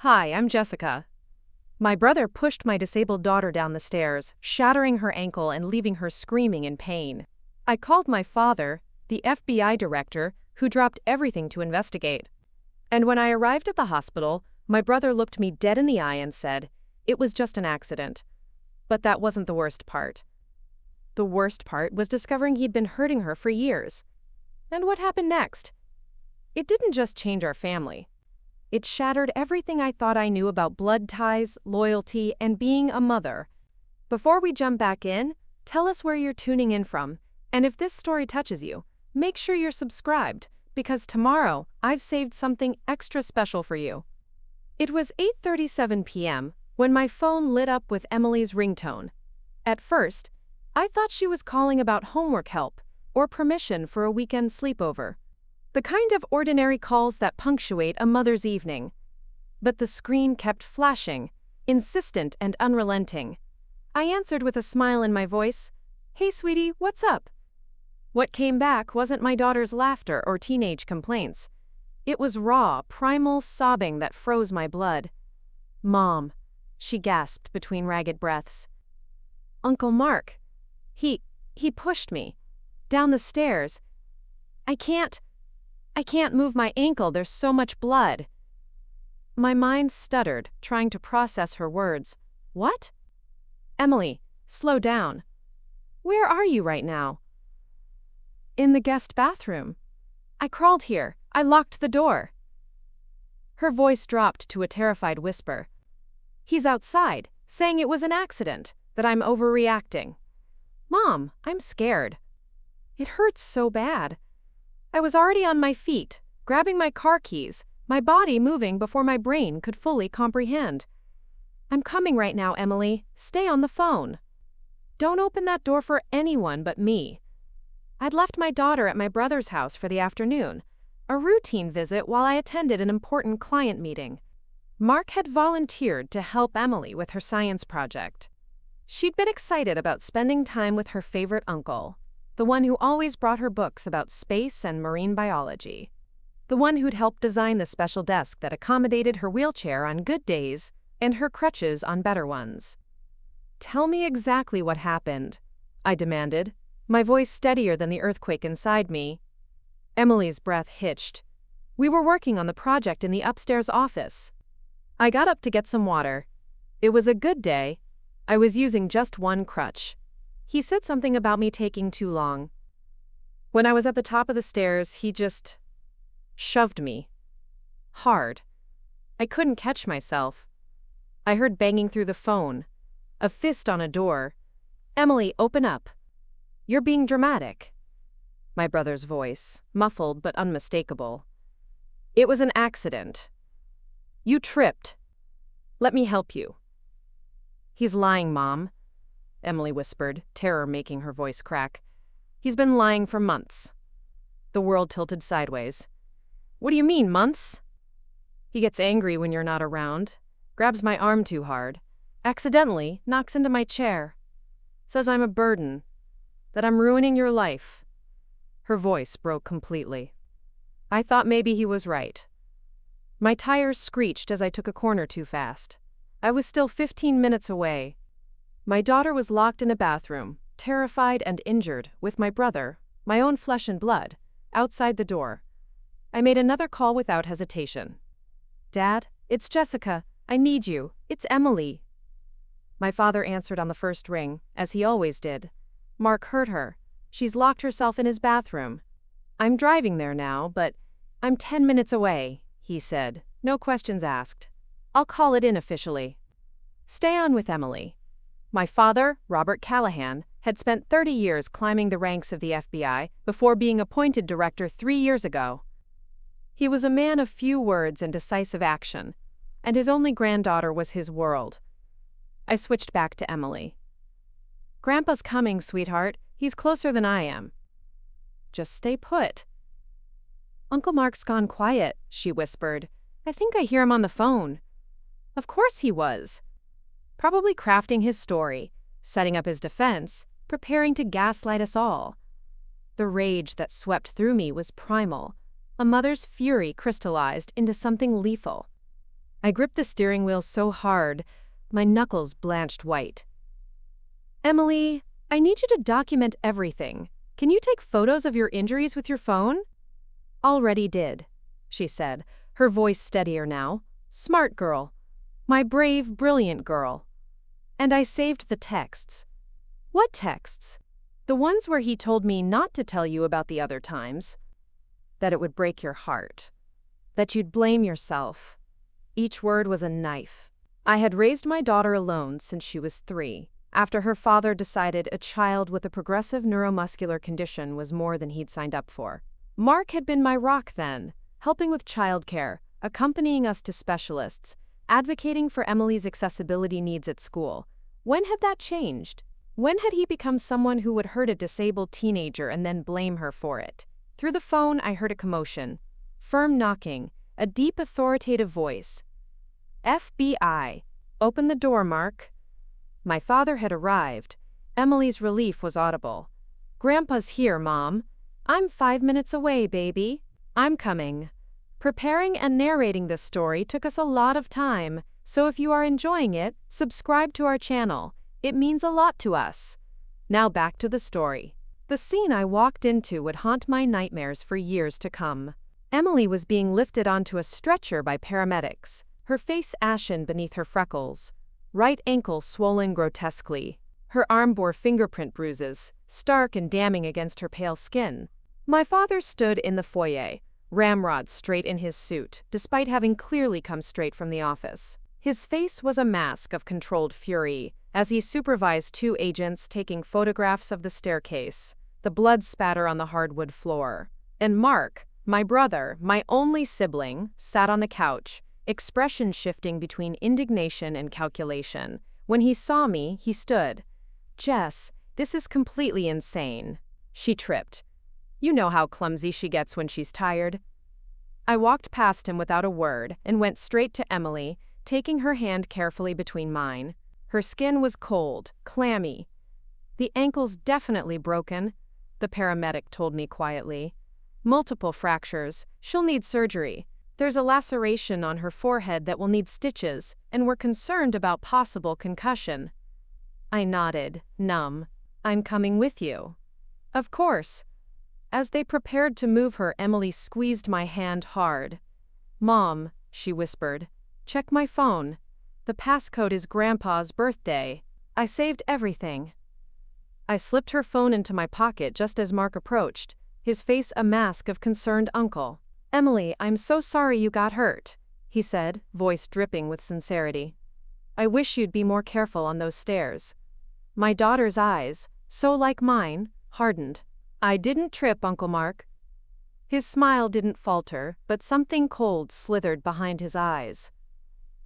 Hi, I'm Jessica. My brother pushed my disabled daughter down the stairs, shattering her ankle and leaving her screaming in pain. I called my father, the FBI director, who dropped everything to investigate. And when I arrived at the hospital, my brother looked me dead in the eye and said, "It was just an accident." But that wasn't the worst part. The worst part was discovering he'd been hurting her for years. And what happened next? It didn't just change our family. It shattered everything I thought I knew about blood ties, loyalty, and being a mother. Before we jump back in, tell us where you're tuning in from, and if this story touches you, make sure you're subscribed, because tomorrow I've saved something extra special for you. It was 8:37 p.m. when my phone lit up with Emily's ringtone. At first, I thought she was calling about homework help or permission for a weekend sleepover. The kind of ordinary calls that punctuate a mother's evening. But the screen kept flashing, insistent and unrelenting. I answered with a smile in my voice, "Hey sweetie, what's up?" What came back wasn't my daughter's laughter or teenage complaints. It was raw, primal sobbing that froze my blood. "Mom," she gasped between ragged breaths. "Uncle Mark, he pushed me down the stairs. I can't move my ankle, there's so much blood." My mind stuttered, trying to process her words. "What?" "Emily, slow down. Where are you right now?" "In the guest bathroom. I crawled here. I locked the door." Her voice dropped to a terrified whisper. "He's outside, saying it was an accident, that I'm overreacting." "Mom, I'm scared. It hurts so bad." I was already on my feet, grabbing my car keys, my body moving before my brain could fully comprehend. "I'm coming right now, Emily. Stay on the phone. Don't open that door for anyone but me." I'd left my daughter at my brother's house for the afternoon, a routine visit while I attended an important client meeting. Mark had volunteered to help Emily with her science project. She'd been excited about spending time with her favorite uncle, the one who always brought her books about space and marine biology. The one who'd helped design the special desk that accommodated her wheelchair on good days and her crutches on better ones. "Tell me exactly what happened," I demanded, my voice steadier than the earthquake inside me. Emily's breath hitched. "We were working on the project in the upstairs office. I got up to get some water. It was a good day. I was using just one crutch. He said something about me taking too long. When I was at the top of the stairs, he just shoved me. Hard. I couldn't catch myself. I heard banging through the phone. A fist on a door. 'Emily, open up. You're being dramatic.' My brother's voice, muffled but unmistakable. 'It was an accident. You tripped. Let me help you.' He's lying, Mom," Emily whispered, terror making her voice crack. "He's been lying for months." The world tilted sideways. "What do you mean, months?" "He gets angry when you're not around, grabs my arm too hard, accidentally knocks into my chair, says I'm a burden, that I'm ruining your life." Her voice broke completely. I thought maybe he was right. My tires screeched as I took a corner too fast. I was still 15 minutes away. My daughter was locked in a bathroom, terrified and injured, with my brother, my own flesh and blood, outside the door. I made another call without hesitation. "Dad, it's Jessica. I need you. It's Emily." My father answered on the first ring, as he always did. "Mark hurt her. She's locked herself in his bathroom. I'm driving there now, but I'm 10 minutes away," he said, no questions asked. "I'll call it in officially." Stay on with Emily. My father, Robert Callahan, had spent 30 years climbing the ranks of the FBI before being appointed director 3 years ago. He was a man of few words and decisive action, and his only granddaughter was his world. I switched back to Emily. "Grandpa's coming, sweetheart. He's closer than I am." "Just stay put." "Uncle Mark's gone quiet," she whispered. "I think I hear him on the phone." Of course he was. Probably crafting his story, setting up his defense, preparing to gaslight us all. The rage that swept through me was primal, a mother's fury crystallized into something lethal. I gripped the steering wheel so hard, my knuckles blanched white. Emily, I need you to document everything. Can you take photos of your injuries with your phone? Already did, she said, her voice steadier now. Smart girl. My brave, brilliant girl. And I saved the texts. What texts? The ones where he told me not to tell you about the other times. That it would break your heart. That you'd blame yourself. Each word was a knife. I had raised my daughter alone since she was 3, after her father decided a child with a progressive neuromuscular condition was more than he'd signed up for. Mark had been my rock then, helping with childcare, accompanying us to specialists, advocating for Emily's accessibility needs at school. When had that changed? When had he become someone who would hurt a disabled teenager and then blame her for it? Through the phone, I heard a commotion. Firm knocking, a deep authoritative voice. FBI. Open the door, Mark. My father had arrived. Emily's relief was audible. Grandpa's here, Mom. I'm 5 minutes away, baby. I'm coming. Preparing and narrating this story took us a lot of time, so if you are enjoying it, subscribe to our channel. It means a lot to us. Now back to the story. The scene I walked into would haunt my nightmares for years to come. Emily was being lifted onto a stretcher by paramedics, her face ashen beneath her freckles, right ankle swollen grotesquely. Her arm bore fingerprint bruises, stark and damning against her pale skin. My father stood in the foyer, ramrod straight in his suit, despite having clearly come straight from the office. His face was a mask of controlled fury, as he supervised 2 agents taking photographs of the staircase, the blood spatter on the hardwood floor. And Mark, my brother, my only sibling, sat on the couch, expression shifting between indignation and calculation. When he saw me, he stood. Jess, this is completely insane. She tripped. You know how clumsy she gets when she's tired. I walked past him without a word and went straight to Emily, taking her hand carefully between mine. Her skin was cold, clammy. The ankle's definitely broken, the paramedic told me quietly. Multiple fractures. She'll need surgery. There's a laceration on her forehead that will need stitches, and we're concerned about possible concussion. I nodded, numb. I'm coming with you. Of course. As they prepared to move her, Emily squeezed my hand hard. Mom, she whispered, check my phone. The passcode is Grandpa's birthday. I saved everything. I slipped her phone into my pocket just as Mark approached, his face a mask of concerned uncle. Emily, I'm so sorry you got hurt, he said, voice dripping with sincerity. I wish you'd be more careful on those stairs. My daughter's eyes, so like mine, hardened. I didn't trip, Uncle Mark. His smile didn't falter, but something cold slithered behind his eyes.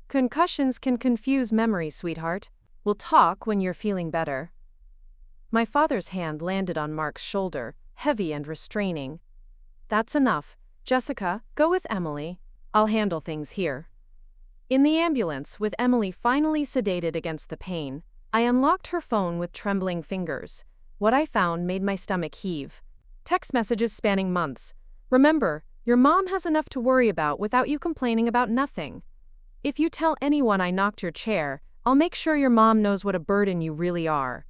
Concussions can confuse memory, sweetheart. We'll talk when you're feeling better. My father's hand landed on Mark's shoulder, heavy and restraining. That's enough. Jessica, go with Emily. I'll handle things here. In the ambulance, with Emily finally sedated against the pain, I unlocked her phone with trembling fingers. What I found made my stomach heave. Text messages spanning months. Remember, your mom has enough to worry about without you complaining about nothing. If you tell anyone I knocked your chair, I'll make sure your mom knows what a burden you really are.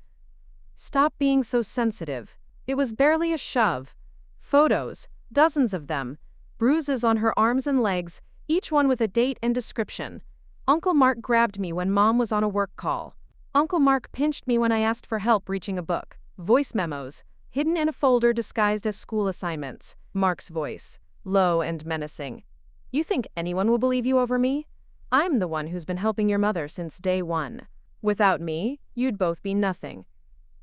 Stop being so sensitive. It was barely a shove. Photos, dozens of them, bruises on her arms and legs, each one with a date and description. Uncle Mark grabbed me when Mom was on a work call. Uncle Mark pinched me when I asked for help reaching a book. Voice memos, hidden in a folder disguised as school assignments. Mark's voice, low and menacing. You think anyone will believe you over me? I'm the one who's been helping your mother since day one. Without me, you'd both be nothing.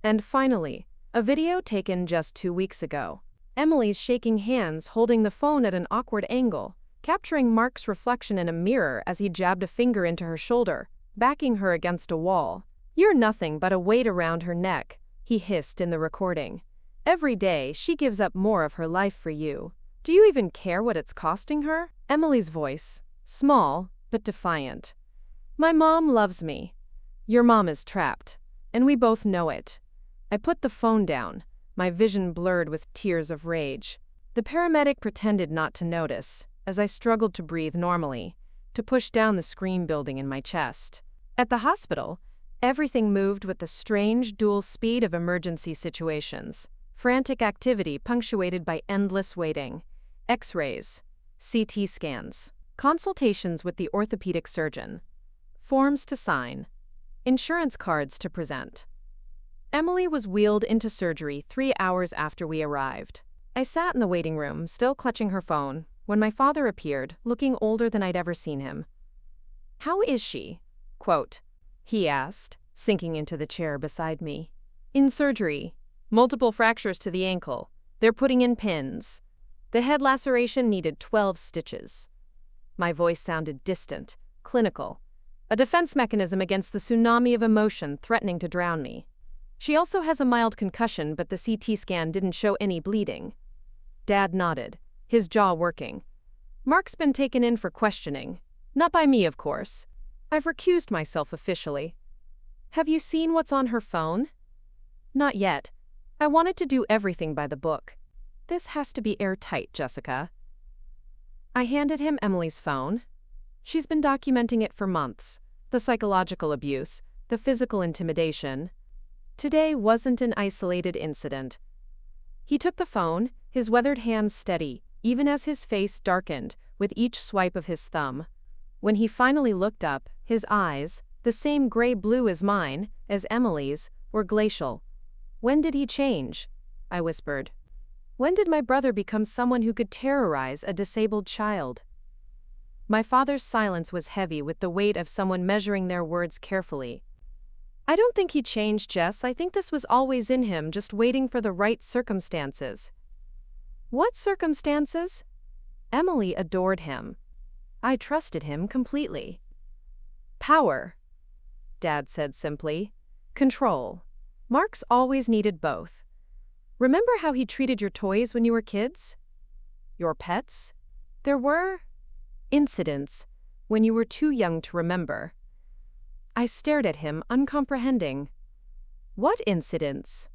And finally, a video taken just 2 weeks ago. Emily's shaking hands holding the phone at an awkward angle, capturing Mark's reflection in a mirror as he jabbed a finger into her shoulder, backing her against a wall. You're nothing but a weight around her neck, he hissed in the recording. Every day, she gives up more of her life for you. Do you even care what it's costing her? Emily's voice, small, but defiant. My mom loves me. Your mom is trapped, and we both know it. I put the phone down, my vision blurred with tears of rage. The paramedic pretended not to notice, as I struggled to breathe normally. to push down the scream building in my chest. At the hospital, everything moved with the strange dual speed of emergency situations. Frantic activity punctuated by endless waiting. X-rays, CT scans, consultations with the orthopedic surgeon, forms to sign, insurance cards to present. Emily was wheeled into surgery 3 hours after we arrived. I sat in the waiting room, still clutching her phone, when my father appeared, looking older than I'd ever seen him. "How is she?" quote, he asked, sinking into the chair beside me. "In surgery. Multiple fractures to the ankle. They're putting in pins. The head laceration needed 12 stitches." My voice sounded distant, clinical, a defense mechanism against the tsunami of emotion threatening to drown me. "She also has a mild concussion, but the CT scan didn't show any bleeding." Dad nodded, his jaw working. "Mark's been taken in for questioning. Not by me, of course. I've recused myself officially." "Have you seen what's on her phone?" "Not yet. I wanted to do everything by the book." "This has to be airtight, Jessica." I handed him Emily's phone. She's been documenting it for months. The psychological abuse, the physical intimidation. Today wasn't an isolated incident. He took the phone, his weathered hands steady, even as his face darkened with each swipe of his thumb. When he finally looked up, his eyes, the same gray-blue as mine, as Emily's, were glacial. "When did he change?" I whispered. "When did my brother become someone who could terrorize a disabled child?" My father's silence was heavy with the weight of someone measuring their words carefully. "I don't think he changed, Jess. I think this was always in him, just waiting for the right circumstances." "What circumstances?" Emily adored him. I trusted him completely. "Power," Dad said simply. "Control. Mark's always needed both. Remember how he treated your toys when you were kids? Your pets? There were incidents when you were too young to remember." I stared at him, uncomprehending. "What incidents?"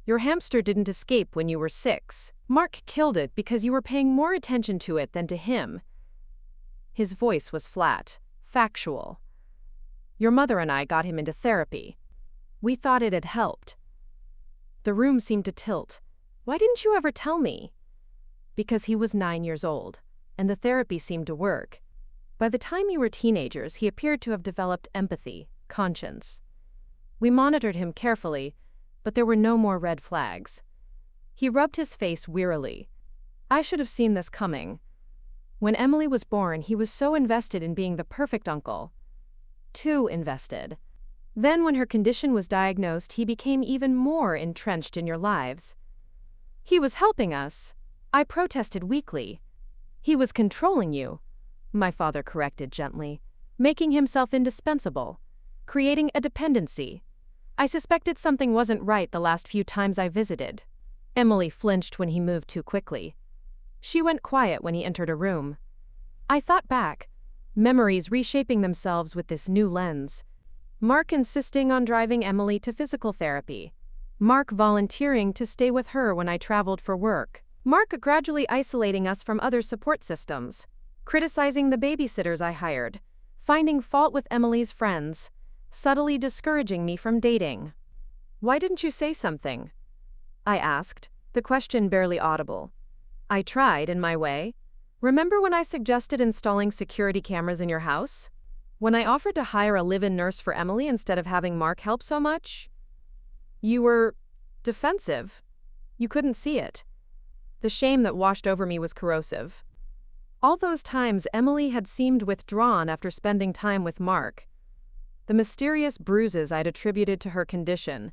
"Your hamster didn't escape when you were 6. Mark killed it because you were paying more attention to it than to him." His voice was flat, factual. "Your mother and I got him into therapy. We thought it had helped." The room seemed to tilt. "Why didn't you ever tell me?" "Because he was 9 years old, and the therapy seemed to work. By the time you were teenagers, he appeared to have developed empathy, conscience. We monitored him carefully, but there were no more red flags." He rubbed his face wearily. "I should have seen this coming. When Emily was born, he was so invested in being the perfect uncle. Too invested. Then when her condition was diagnosed, he became even more entrenched in your lives. He was helping us." I protested weakly. "He was controlling you," my father corrected gently, "making himself indispensable, creating a dependency. I suspected something wasn't right the last few times I visited." Emily flinched when he moved too quickly. She went quiet when he entered a room. I thought back, memories reshaping themselves with this new lens. Mark insisting on driving Emily to physical therapy. Mark volunteering to stay with her when I traveled for work. Mark gradually isolating us from other support systems. Criticizing the babysitters I hired. Finding fault with Emily's friends. Subtly discouraging me from dating. "Why didn't you say something?" I asked, the question barely audible. "I tried, in my way. Remember when I suggested installing security cameras in your house? When I offered to hire a live-in nurse for Emily instead of having Mark help so much? You were defensive. You couldn't see it." The shame that washed over me was corrosive. All those times Emily had seemed withdrawn after spending time with Mark. The mysterious bruises I'd attributed to her condition,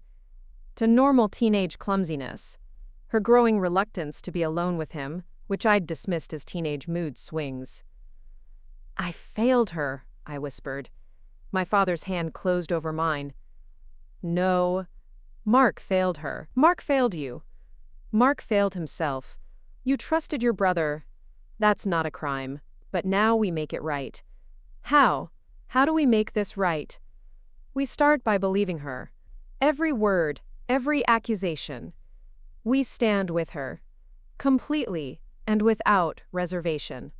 to normal teenage clumsiness, her growing reluctance to be alone with him, which I'd dismissed as teenage mood swings. "I failed her," I whispered. My father's hand closed over mine. "No. Mark failed her. Mark failed you. Mark failed himself. You trusted your brother. That's not a crime. But now we make it right." "How? How do we make this right?" "We start by believing her. Every word, every accusation. We stand with her. Completely and without reservation."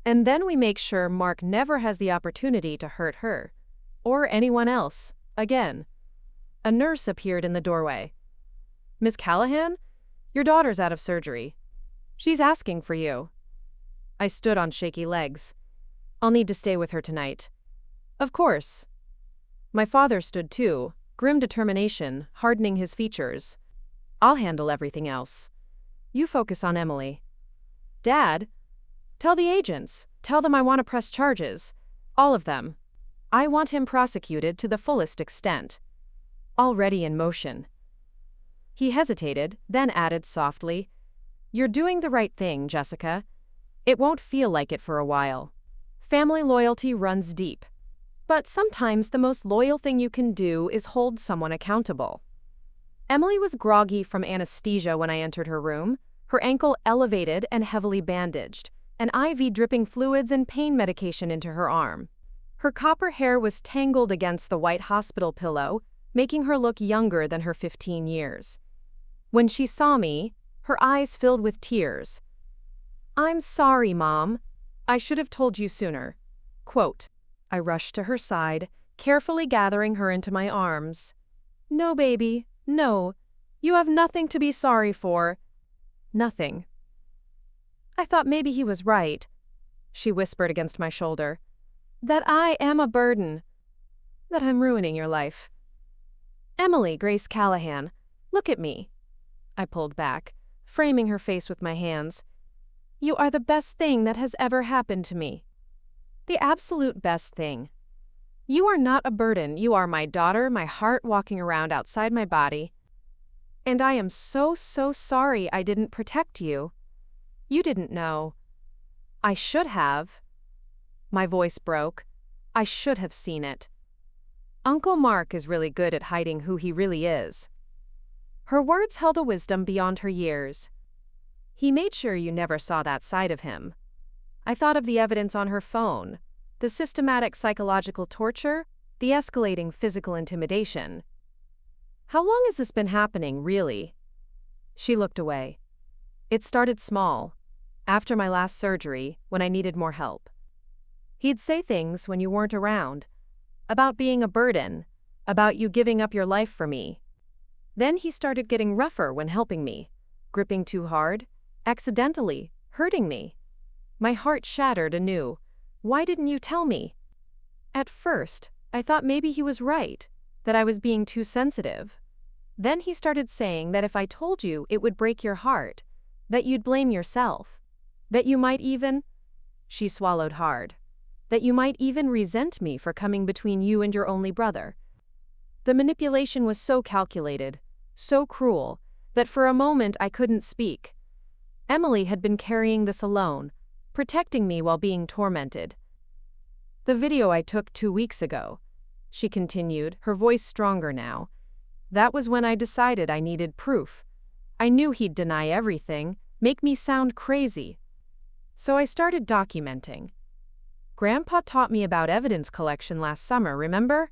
And then we make sure Mark never has the opportunity to hurt her. Or anyone else, again. A nurse appeared in the doorway. Miss Callahan? Your daughter's out of surgery. She's asking for you. I stood on shaky legs. I'll need to stay with her tonight. Of course. My father stood too, grim determination, hardening his features. I'll handle everything else. You focus on Emily. Dad? Tell the agents. Tell them I want to press charges. All of them. I want him prosecuted to the fullest extent. Already in motion. He hesitated, then added softly, You're doing the right thing, Jessica. It won't feel like it for a while. Family loyalty runs deep. But sometimes the most loyal thing you can do is hold someone accountable. Emily was groggy from anesthesia when I entered her room, her ankle elevated and heavily bandaged, an IV dripping fluids and pain medication into her arm. Her copper hair was tangled against the white hospital pillow, making her look younger than her 15 years. When she saw me, her eyes filled with tears. I'm sorry, Mom. I should have told you sooner. Quote. I rushed to her side, carefully gathering her into my arms. No, baby, no. You have nothing to be sorry for. Nothing. I thought maybe he was right, she whispered against my shoulder. That I am a burden. That I'm ruining your life. Emily Grace Callahan, look at me. I pulled back, framing her face with my hands. You are the best thing that has ever happened to me. The absolute best thing. You are not a burden. You are my daughter, my heart walking around outside my body. And I am so sorry I didn't protect you. You didn't know. I should have. My voice broke. I should have seen it. Uncle Mark is really good at hiding who he really is. Her words held a wisdom beyond her years. He made sure you never saw that side of him. I thought of the evidence on her phone, the systematic psychological torture, the escalating physical intimidation. How long has this been happening, really? She looked away. It started small, after my last surgery, when I needed more help. He'd say things when you weren't around, about being a burden, about you giving up your life for me. Then he started getting rougher when helping me, gripping too hard, accidentally, hurting me. My heart shattered anew. Why didn't you tell me? At first, I thought maybe he was right, that I was being too sensitive. Then he started saying that if I told you, it would break your heart, that you'd blame yourself, that you might even, she swallowed hard, that you might even resent me for coming between you and your only brother. The manipulation was so calculated, so cruel, that for a moment I couldn't speak. Emily had been carrying this alone, protecting me while being tormented. The video I took 2 weeks ago, she continued, her voice stronger now. That was when I decided I needed proof. I knew he'd deny everything, make me sound crazy. So I started documenting. Grandpa taught me about evidence collection last summer, remember?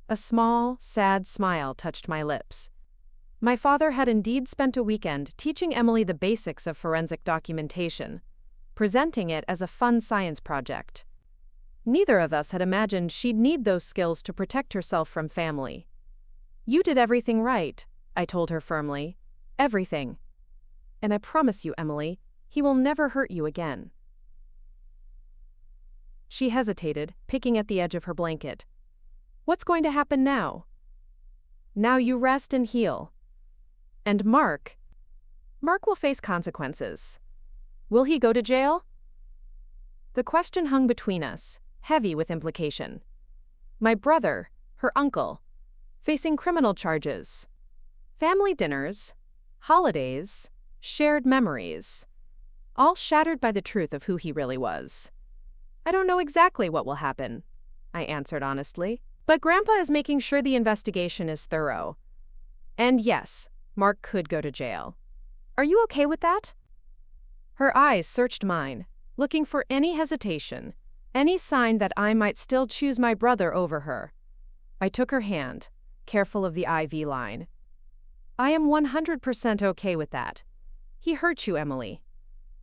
A small, sad smile touched my lips. My father had indeed spent a weekend teaching Emily the basics of forensic documentation, presenting it as a fun science project. Neither of us had imagined she'd need those skills to protect herself from family. You did everything right, I told her firmly. Everything. And I promise you, Emily, he will never hurt you again. She hesitated, picking at the edge of her blanket. What's going to happen now? Now you rest and heal. And Mark will face consequences. Will he go to jail? The question hung between us, heavy with implication. My brother, her uncle, facing criminal charges. Family dinners, holidays, shared memories, all shattered by the truth of who he really was. I don't know exactly what will happen, I answered honestly, but Grandpa is making sure the investigation is thorough. And yes, Mark could go to jail. Are you okay with that? Her eyes searched mine, looking for any hesitation, any sign that I might still choose my brother over her. I took her hand, careful of the IV line. I am 100% okay with that. He hurt you, Emily.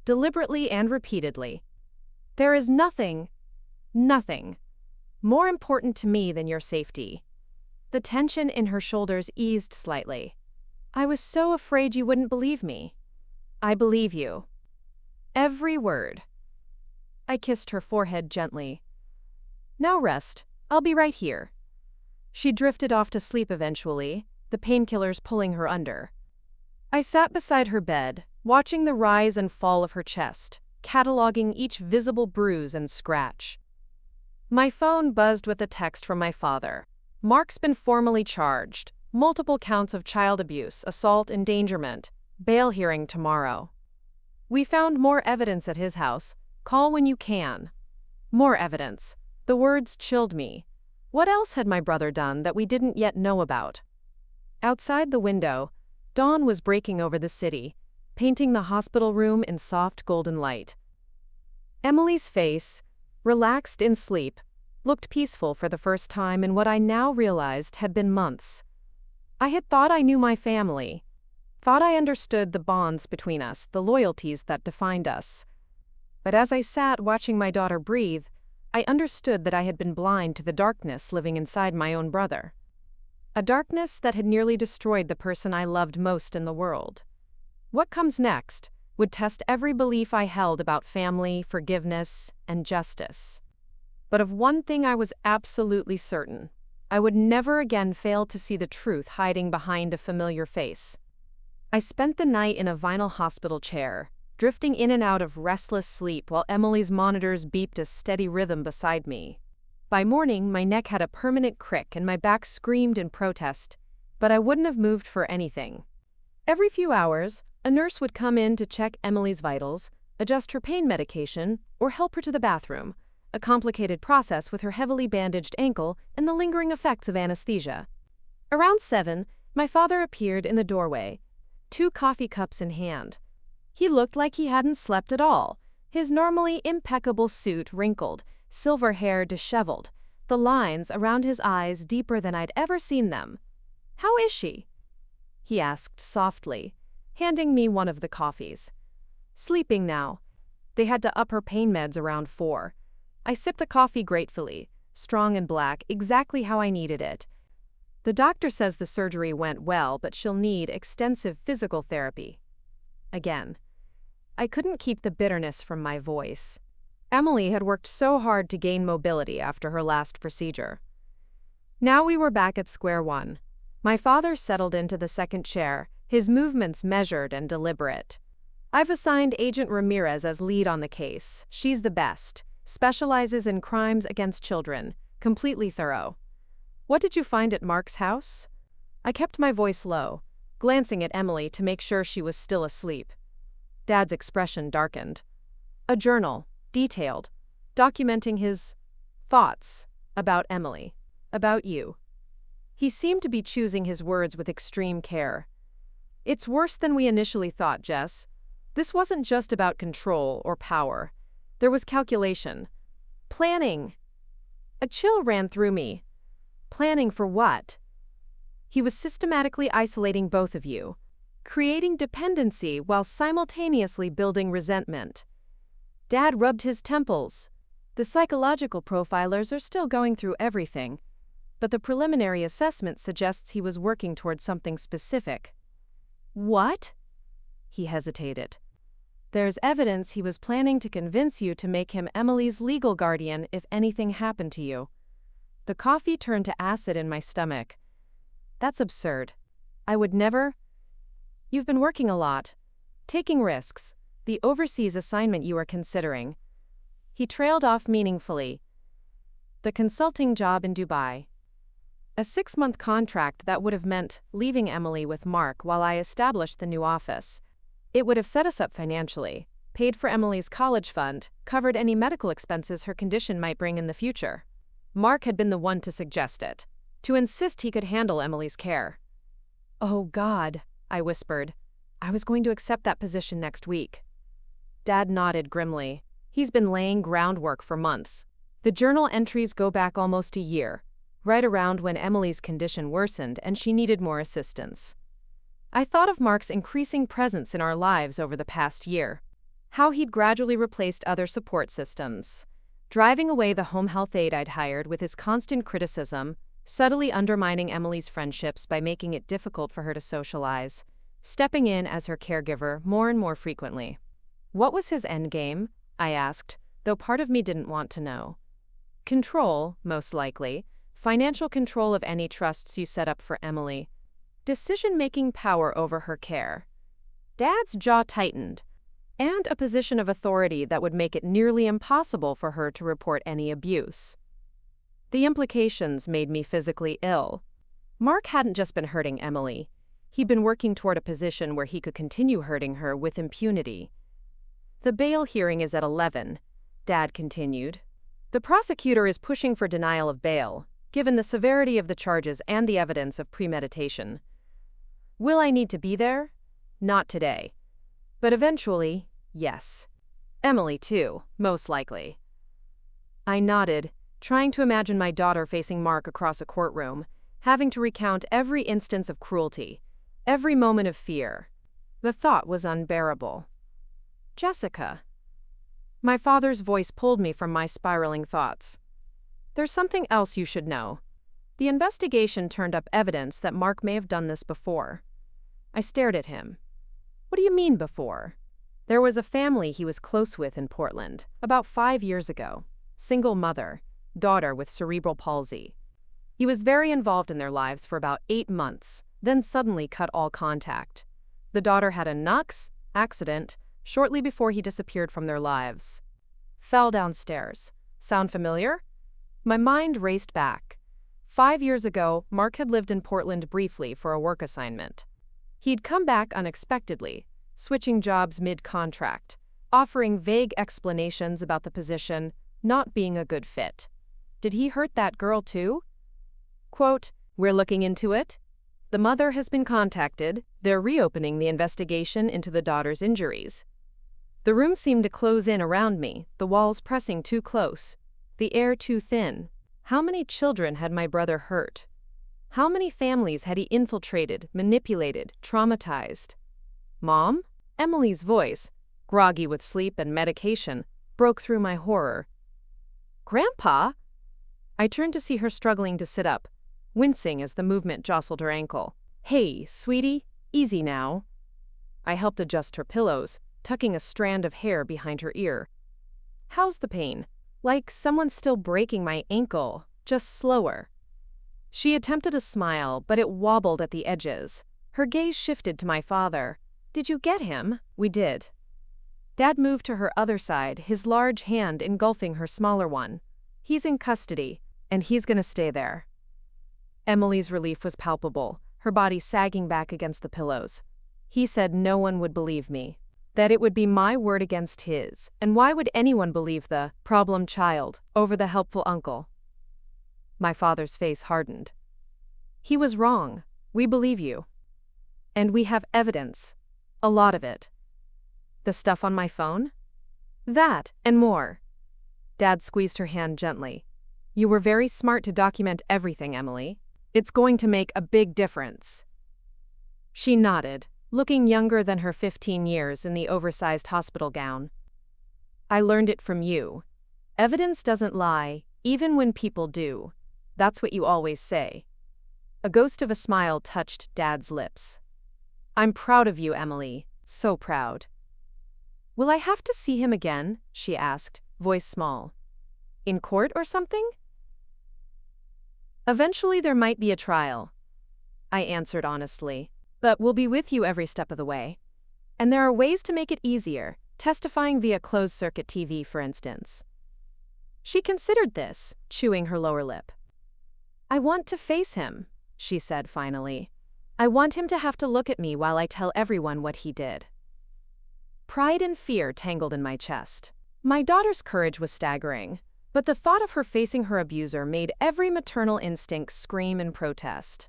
Deliberately and repeatedly. There is nothing more important to me than your safety. The tension in her shoulders eased slightly. I was so afraid you wouldn't believe me. I believe you. Every word. I kissed her forehead gently. Now rest. I'll be right here. She drifted off to sleep eventually, the painkillers pulling her under. I sat beside her bed, watching the rise and fall of her chest, cataloging each visible bruise and scratch. My phone buzzed with a text from my father. Mark's been formally charged. Multiple counts of child abuse, assault, endangerment. Bail hearing tomorrow. We found more evidence at his house. Call when you can. More evidence. The words chilled me. What else had my brother done that we didn't yet know about? Outside the window, dawn was breaking over the city, painting the hospital room in soft golden light. Emily's face, relaxed in sleep, looked peaceful for the first time in what I now realized had been months. I had thought I knew my family, thought I understood the bonds between us, the loyalties that defined us. But as I sat watching my daughter breathe, I understood that I had been blind to the darkness living inside my own brother. A darkness that had nearly destroyed the person I loved most in the world. What comes next would test every belief I held about family, forgiveness, and justice. But of one thing I was absolutely certain. I would never again fail to see the truth hiding behind a familiar face. I spent the night in a vinyl hospital chair, drifting in and out of restless sleep while Emily's monitors beeped a steady rhythm beside me. By morning, my neck had a permanent crick and my back screamed in protest, but I wouldn't have moved for anything. Every few hours, a nurse would come in to check Emily's vitals, adjust her pain medication, or help her to the bathroom, a complicated process with her heavily bandaged ankle and the lingering effects of anesthesia. Around 7, my father appeared in the doorway, 2 coffee cups in hand. He looked like he hadn't slept at all, his normally impeccable suit wrinkled, silver hair disheveled, the lines around his eyes deeper than I'd ever seen them. "How is she?" he asked softly, handing me one of the coffees. "Sleeping now. They had to up her pain meds around 4. I sipped the coffee gratefully, strong and black, exactly how I needed it. The doctor says the surgery went well, but she'll need extensive physical therapy. Again. I couldn't keep the bitterness from my voice. Emily had worked so hard to gain mobility after her last procedure. Now we were back at square one. My father settled into the second chair, his movements measured and deliberate. "I've assigned Agent Ramirez as lead on the case. She's the best. Specializes in crimes against children. Completely thorough. What did you find at Mark's house?" I kept my voice low, glancing at Emily to make sure she was still asleep. Dad's expression darkened. "A journal, detailed, documenting his thoughts about Emily, about you." He seemed to be choosing his words with extreme care. "It's worse than we initially thought, Jess. This wasn't just about control or power. There was calculation. Planning." A chill ran through me. Planning for what? He was systematically isolating both of you, creating dependency while simultaneously building resentment. Dad rubbed his temples. The psychological profilers are still going through everything, but the preliminary assessment suggests he was working toward something specific. "What?" He hesitated. "There's evidence he was planning to convince you to make him Emily's legal guardian if anything happened to you." The coffee turned to acid in my stomach. "That's absurd. I would never." "You've been working a lot, taking risks, the overseas assignment you are considering." He trailed off meaningfully. "The consulting job in Dubai. A 6-month contract that would have meant leaving Emily with Mark while I established the new office. It would have set us up financially, paid for Emily's college fund, covered any medical expenses her condition might bring in the future. Mark had been the one to suggest it, to insist he could handle Emily's care." "Oh God," I whispered. "I was going to accept that position next week." Dad nodded grimly. "He's been laying groundwork for months. The journal entries go back almost a year, right around when Emily's condition worsened and she needed more assistance. I thought of Mark's increasing presence in our lives over the past year. how he'd gradually replaced other support systems, driving away the home health aide I'd hired with his constant criticism, subtly undermining Emily's friendships by making it difficult for her to socialize, stepping in as her caregiver more and more frequently. What was his endgame? I asked, though part of me didn't want to know. Control, most likely. Financial control of any trusts you set up for Emily. Decision-making power over her care. Dad's jaw tightened. And a position of authority that would make it nearly impossible for her to report any abuse. The implications made me physically ill. Mark hadn't just been hurting Emily. He'd been working toward a position where he could continue hurting her with impunity. The bail hearing is at 11, Dad continued. The prosecutor is pushing for denial of bail, given the severity of the charges and the evidence of premeditation. Will I need to be there? Not today. But eventually, yes. Emily, too, most likely. I nodded, trying to imagine my daughter facing Mark across a courtroom, having to recount every instance of cruelty, every moment of fear. The thought was unbearable. Jessica. My father's voice pulled me from my spiraling thoughts. There's something else you should know. The investigation turned up evidence that Mark may have done this before. I stared at him. What do you mean before? There was a family he was close with in Portland, about 5 years ago. Single mother, daughter with cerebral palsy. He was very involved in their lives for about 8 months, then suddenly cut all contact. The daughter had a nux accident shortly before he disappeared from their lives. Fell downstairs. Sound familiar? My mind raced back. 5 years ago, Mark had lived in Portland briefly for a work assignment. He'd come back unexpectedly, switching jobs mid-contract, offering vague explanations about the position not being a good fit. Did he hurt that girl too? Quote, "We're looking into it. The mother has been contacted. They're reopening the investigation into the daughter's injuries." The room seemed to close in around me, the walls pressing too close, the air too thin. How many children had my brother hurt? How many families had he infiltrated, manipulated, traumatized? Mom? Emily's voice, groggy with sleep and medication, broke through my horror. Grandpa? I turned to see her struggling to sit up, wincing as the movement jostled her ankle. Hey, sweetie, easy now. I helped adjust her pillows, tucking a strand of hair behind her ear. How's the pain? Like someone's still breaking my ankle, just slower. She attempted a smile, but it wobbled at the edges. Her gaze shifted to my father. Did you get him? We did. Dad moved to her other side, his large hand engulfing her smaller one. He's in custody, and he's gonna stay there. Emily's relief was palpable, her body sagging back against the pillows. He said no one would believe me, that it would be my word against his, and why would anyone believe the problem child over the helpful uncle? My father's face hardened. He was wrong. We believe you. And we have evidence. A lot of it. The stuff on my phone? That, and more. Dad squeezed her hand gently. You were very smart to document everything, Emily. It's going to make a big difference. She nodded, looking younger than her 15 years in the oversized hospital gown. I learned it from you. Evidence doesn't lie, even when people do. That's what you always say. A ghost of a smile touched Dad's lips. I'm proud of you, Emily. So proud. Will I have to see him again? She asked, voice small. In court or something? Eventually there might be a trial, I answered honestly. But we'll be with you every step of the way. And there are ways to make it easier, testifying via closed-circuit TV, for instance. She considered this, chewing her lower lip. I want to face him, she said finally. I want him to have to look at me while I tell everyone what he did. Pride and fear tangled in my chest. My daughter's courage was staggering, but the thought of her facing her abuser made every maternal instinct scream in protest.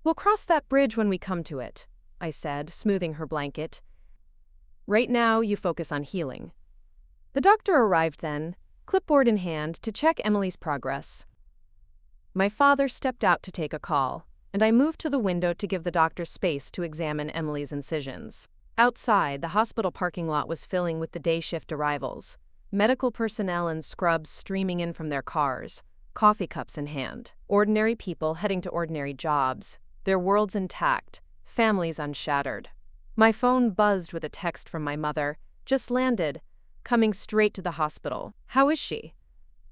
We'll cross that bridge when we come to it, I said, smoothing her blanket. Right now, you focus on healing. The doctor arrived then, clipboard in hand, to check Emily's progress. My father stepped out to take a call, and I moved to the window to give the doctor space to examine Emily's incisions. Outside, the hospital parking lot was filling with the day shift arrivals. Medical personnel in scrubs streaming in from their cars, coffee cups in hand. Ordinary people heading to ordinary jobs, their worlds intact, families unshattered. My phone buzzed with a text from my mother. Just landed, coming straight to the hospital. How is she?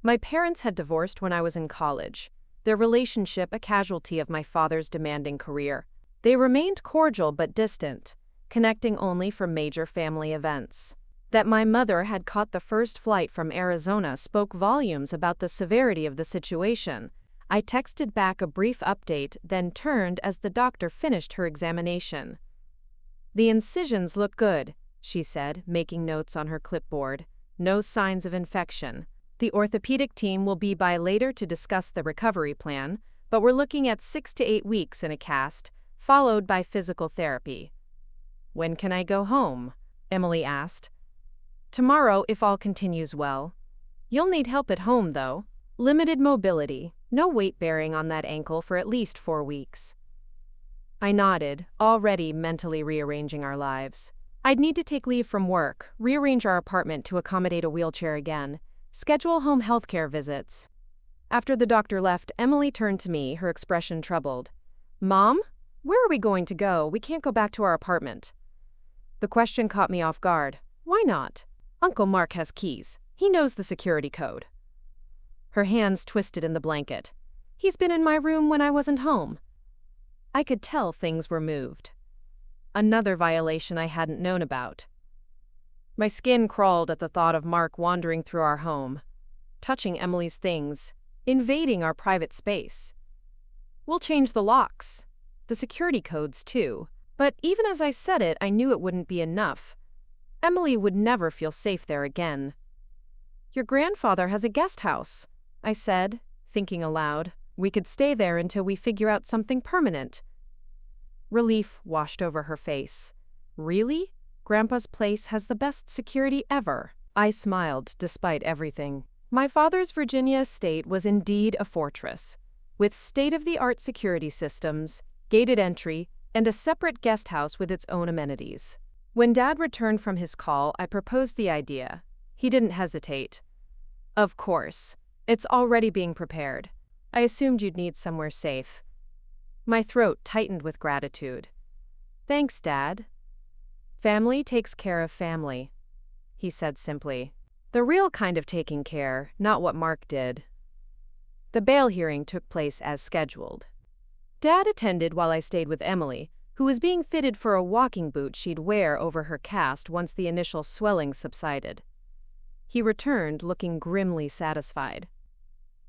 My parents had divorced when I was in college, their relationship a casualty of my father's demanding career. They remained cordial but distant, connecting only for major family events. That my mother had caught the first flight from Arizona spoke volumes about the severity of the situation. I texted back a brief update, then turned as the doctor finished her examination. "The incisions look good," she said, making notes on her clipboard. "No signs of infection. The orthopedic team will be by later to discuss the recovery plan, but we're looking at 6 to 8 weeks in a cast, followed by physical therapy." "When can I go home?" Emily asked. "Tomorrow, if all continues well. You'll need help at home, though. Limited mobility, no weight bearing on that ankle for at least 4 weeks." I nodded, already mentally rearranging our lives. I'd need to take leave from work, rearrange our apartment to accommodate a wheelchair again, schedule home healthcare visits. After the doctor left, Emily turned to me, her expression troubled. "Mom, where are we going to go? We can't go back to our apartment." The question caught me off guard. "Why not? Uncle Mark has keys. He knows the security code." Her hands twisted in the blanket. "He's been in my room when I wasn't home." I could tell things were moved. Another violation I hadn't known about. My skin crawled at the thought of Mark wandering through our home, touching Emily's things, invading our private space. "We'll change the locks. The security codes, too." But even as I said it, I knew it wouldn't be enough. Emily would never feel safe there again. "Your grandfather has a guest house," I said, thinking aloud. "We could stay there until we figure out something permanent." Relief washed over her face. "Really? Grandpa's place has the best security ever." I smiled despite everything. My father's Virginia estate was indeed a fortress, with state-of-the-art security systems, gated entry, and a separate guest house with its own amenities. When Dad returned from his call, I proposed the idea. He didn't hesitate. "Of course. It's already being prepared. I assumed you'd need somewhere safe." My throat tightened with gratitude. "Thanks, Dad." "Family takes care of family," he said simply. The real kind of taking care, not what Mark did. The bail hearing took place as scheduled. Dad attended while I stayed with Emily, who was being fitted for a walking boot she'd wear over her cast once the initial swelling subsided. He returned looking grimly satisfied.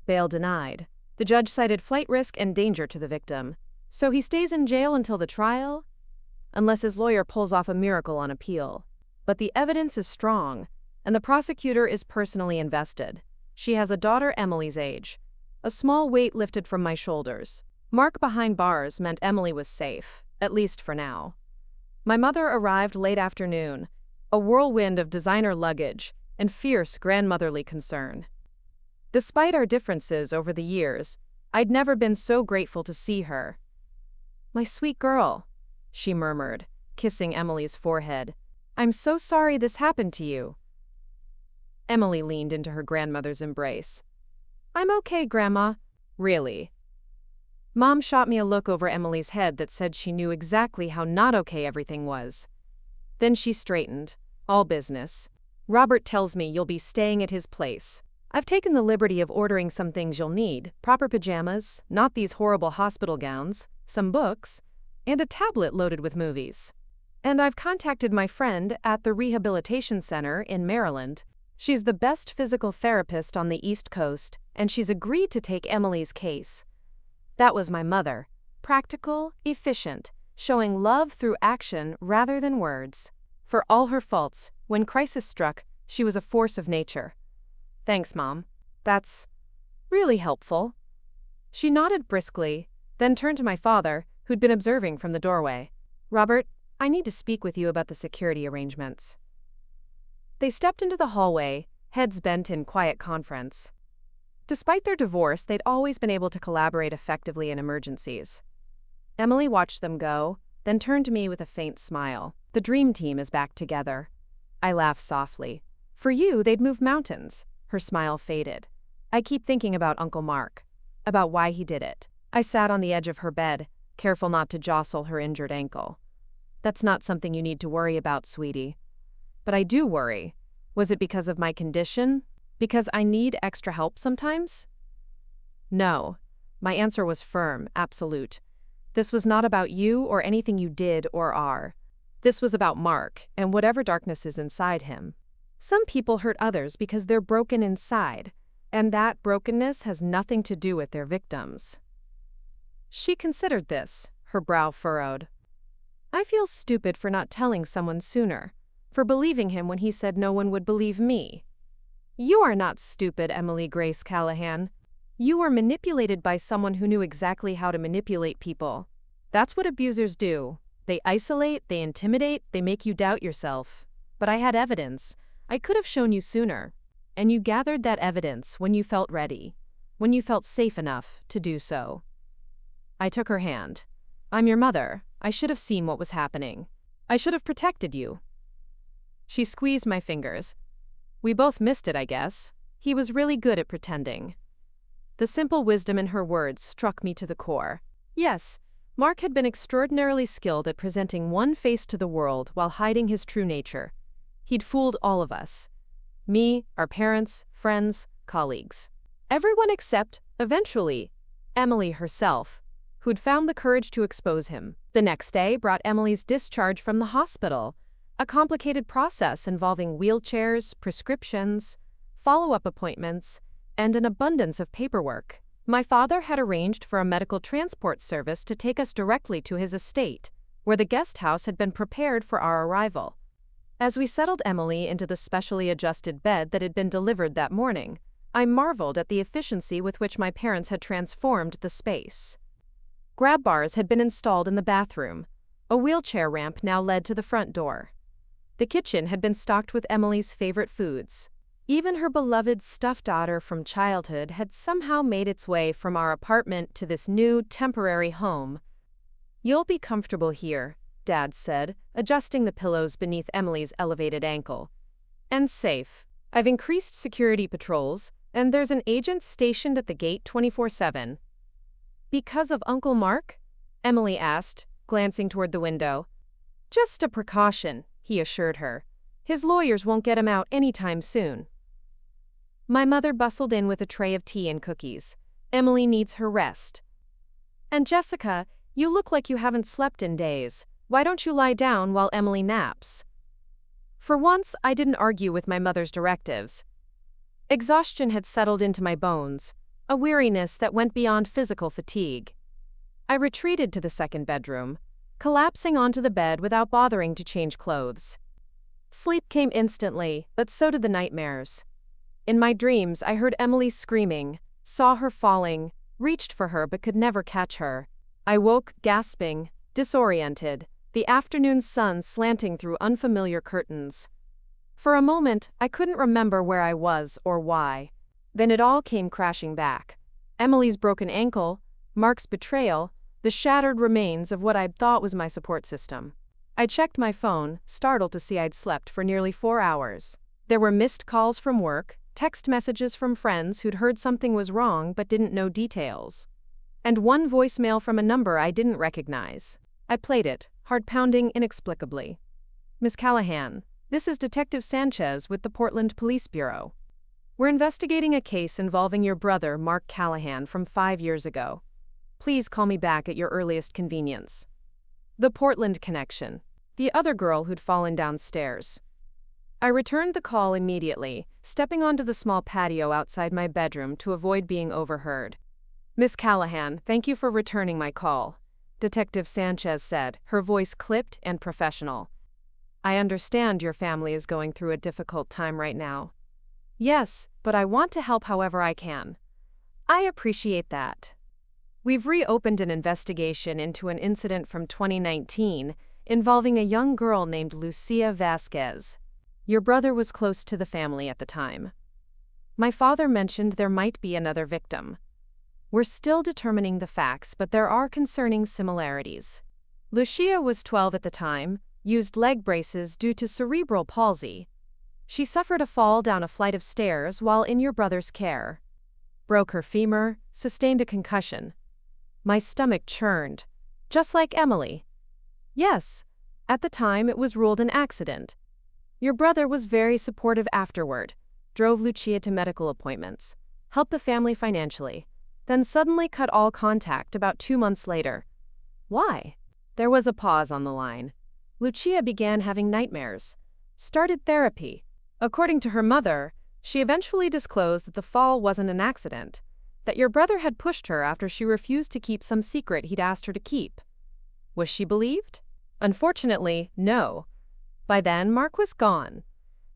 Bail denied. The judge cited flight risk and danger to the victim. So he stays in jail until the trial? Unless his lawyer pulls off a miracle on appeal. But the evidence is strong, and the prosecutor is personally invested. She has a daughter Emily's age. A small weight lifted from my shoulders. Mark behind bars meant Emily was safe, at least for now. My mother arrived late afternoon, a whirlwind of designer luggage and fierce grandmotherly concern. Despite our differences over the years, I'd never been so grateful to see her. "My sweet girl," she murmured, kissing Emily's forehead. "I'm so sorry this happened to you." Emily leaned into her grandmother's embrace. "I'm okay, Grandma." "Really?" Mom shot me a look over Emily's head that said she knew exactly how not okay everything was. Then she straightened. "All business. Robert tells me you'll be staying at his place. I've taken the liberty of ordering some things you'll need. Proper pajamas, not these horrible hospital gowns, some books, and a tablet loaded with movies. And I've contacted my friend at the rehabilitation center in Maryland. She's the best physical therapist on the East Coast, and she's agreed to take Emily's case." That was my mother. Practical, efficient, showing love through action rather than words. For all her faults, when crisis struck, she was a force of nature. "Thanks, Mom. That's really helpful." She nodded briskly, then turned to my father, who'd been observing from the doorway. "Robert, I need to speak with you about the security arrangements." They stepped into the hallway, heads bent in quiet conference. Despite their divorce, they'd always been able to collaborate effectively in emergencies. Emily watched them go, then turned to me with a faint smile. The dream team is back together. I laugh softly. For you, they'd move mountains. Her smile faded. I keep thinking about Uncle Mark, about why he did it. I sat on the edge of her bed, careful not to jostle her injured ankle. That's not something you need to worry about, sweetie. But I do worry. Was it because of my condition? Because I need extra help sometimes? No. My answer was firm, absolute. This was not about you or anything you did or are. This was about Mark and whatever darkness is inside him. Some people hurt others because they're broken inside, and that brokenness has nothing to do with their victims. She considered this, her brow furrowed. I feel stupid for not telling someone sooner, for believing him when he said no one would believe me. You are not stupid, Emily Grace Callahan. You were manipulated by someone who knew exactly how to manipulate people. That's what abusers do. They isolate, they intimidate, they make you doubt yourself. But I had evidence. I could have shown you sooner. And you gathered that evidence when you felt ready, when you felt safe enough to do so. I took her hand. I'm your mother. I should have seen what was happening. I should have protected you. She squeezed my fingers. We both missed it, I guess. He was really good at pretending. The simple wisdom in her words struck me to the core. Yes, Mark had been extraordinarily skilled at presenting one face to the world while hiding his true nature. He'd fooled all of us. Me, our parents, friends, colleagues. Everyone except, eventually, Emily herself, who'd found the courage to expose him. The next day brought Emily's discharge from the hospital, a complicated process involving wheelchairs, prescriptions, follow-up appointments, and an abundance of paperwork. My father had arranged for a medical transport service to take us directly to his estate, where the guest house had been prepared for our arrival. As we settled Emily into the specially adjusted bed that had been delivered that morning, I marveled at the efficiency with which my parents had transformed the space. Grab bars had been installed in the bathroom. A wheelchair ramp now led to the front door. The kitchen had been stocked with Emily's favorite foods. Even her beloved stuffed otter from childhood had somehow made its way from our apartment to this new, temporary home. You'll be comfortable here, Dad said, adjusting the pillows beneath Emily's elevated ankle. And safe. I've increased security patrols, and there's an agent stationed at the gate 24/7. Because of Uncle Mark? Emily asked, glancing toward the window. Just a precaution, he assured her. His lawyers won't get him out anytime soon. My mother bustled in with a tray of tea and cookies. Emily needs her rest. And Jessica, you look like you haven't slept in days. Why don't you lie down while Emily naps? For once, I didn't argue with my mother's directives. Exhaustion had settled into my bones, a weariness that went beyond physical fatigue. I retreated to the second bedroom, collapsing onto the bed without bothering to change clothes. Sleep came instantly, but so did the nightmares. In my dreams, I heard Emily screaming, saw her falling, reached for her but could never catch her. I woke, gasping, disoriented, the afternoon sun slanting through unfamiliar curtains. For a moment, I couldn't remember where I was or why. Then it all came crashing back. Emily's broken ankle, Mark's betrayal, the shattered remains of what I'd thought was my support system. I checked my phone, startled to see I'd slept for nearly 4 hours. There were missed calls from work, text messages from friends who'd heard something was wrong but didn't know details. And one voicemail from a number I didn't recognize. I played it, heart pounding inexplicably. Miss Callahan, this is Detective Sanchez with the Portland Police Bureau. We're investigating a case involving your brother, Mark Callahan, from 5 years ago. Please call me back at your earliest convenience. The Portland connection. The other girl who'd fallen downstairs. I returned the call immediately, stepping onto the small patio outside my bedroom to avoid being overheard. Miss Callahan, thank you for returning my call, Detective Sanchez said, her voice clipped and professional. I understand your family is going through a difficult time right now. Yes, but I want to help however I can. I appreciate that. We've reopened an investigation into an incident from 2019 involving a young girl named Lucia Vasquez. Your brother was close to the family at the time. My father mentioned there might be another victim. We're still determining the facts, but there are concerning similarities. Lucia was 12 at the time, used leg braces due to cerebral palsy. She suffered a fall down a flight of stairs while in your brother's care. Broke her femur, sustained a concussion. My stomach churned. Just like Emily. Yes, at the time it was ruled an accident. Your brother was very supportive afterward, drove Lucia to medical appointments, helped the family financially, then suddenly cut all contact about 2 months later. Why? There was a pause on the line. Lucia began having nightmares. Started therapy. According to her mother, she eventually disclosed that the fall wasn't an accident, that your brother had pushed her after she refused to keep some secret he'd asked her to keep. Was she believed? Unfortunately, no. By then, Mark was gone.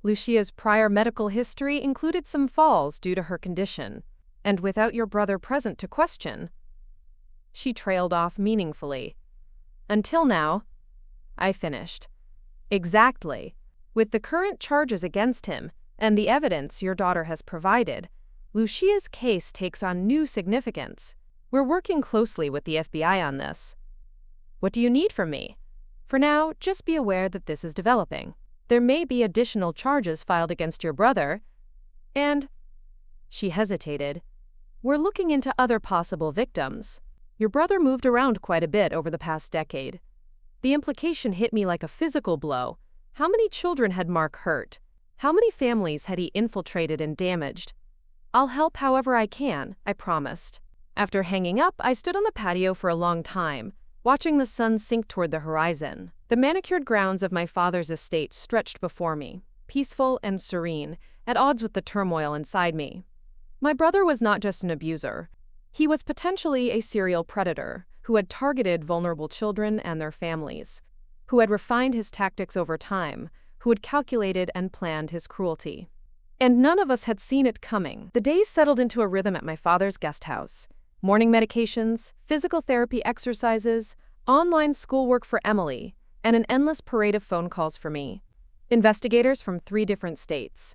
Lucia's prior medical history included some falls due to her condition, and without your brother present to question, she trailed off meaningfully. Until now, I finished. Exactly. With the current charges against him and the evidence your daughter has provided, Lucia's case takes on new significance. We're working closely with the FBI on this. What do you need from me? For now, just be aware that this is developing. There may be additional charges filed against your brother, and… She hesitated. We're looking into other possible victims. Your brother moved around quite a bit over the past decade. The implication hit me like a physical blow. How many children had Mark hurt? How many families had he infiltrated and damaged? I'll help however I can, I promised. After hanging up, I stood on the patio for a long time, watching the sun sink toward the horizon. The manicured grounds of my father's estate stretched before me, peaceful and serene, at odds with the turmoil inside me. My brother was not just an abuser. He was potentially a serial predator who had targeted vulnerable children and their families, who had refined his tactics over time, who had calculated and planned his cruelty. And none of us had seen it coming. The days settled into a rhythm at my father's guest house. Morning medications, physical therapy exercises, online schoolwork for Emily, and an endless parade of phone calls for me. Investigators from 3 different states.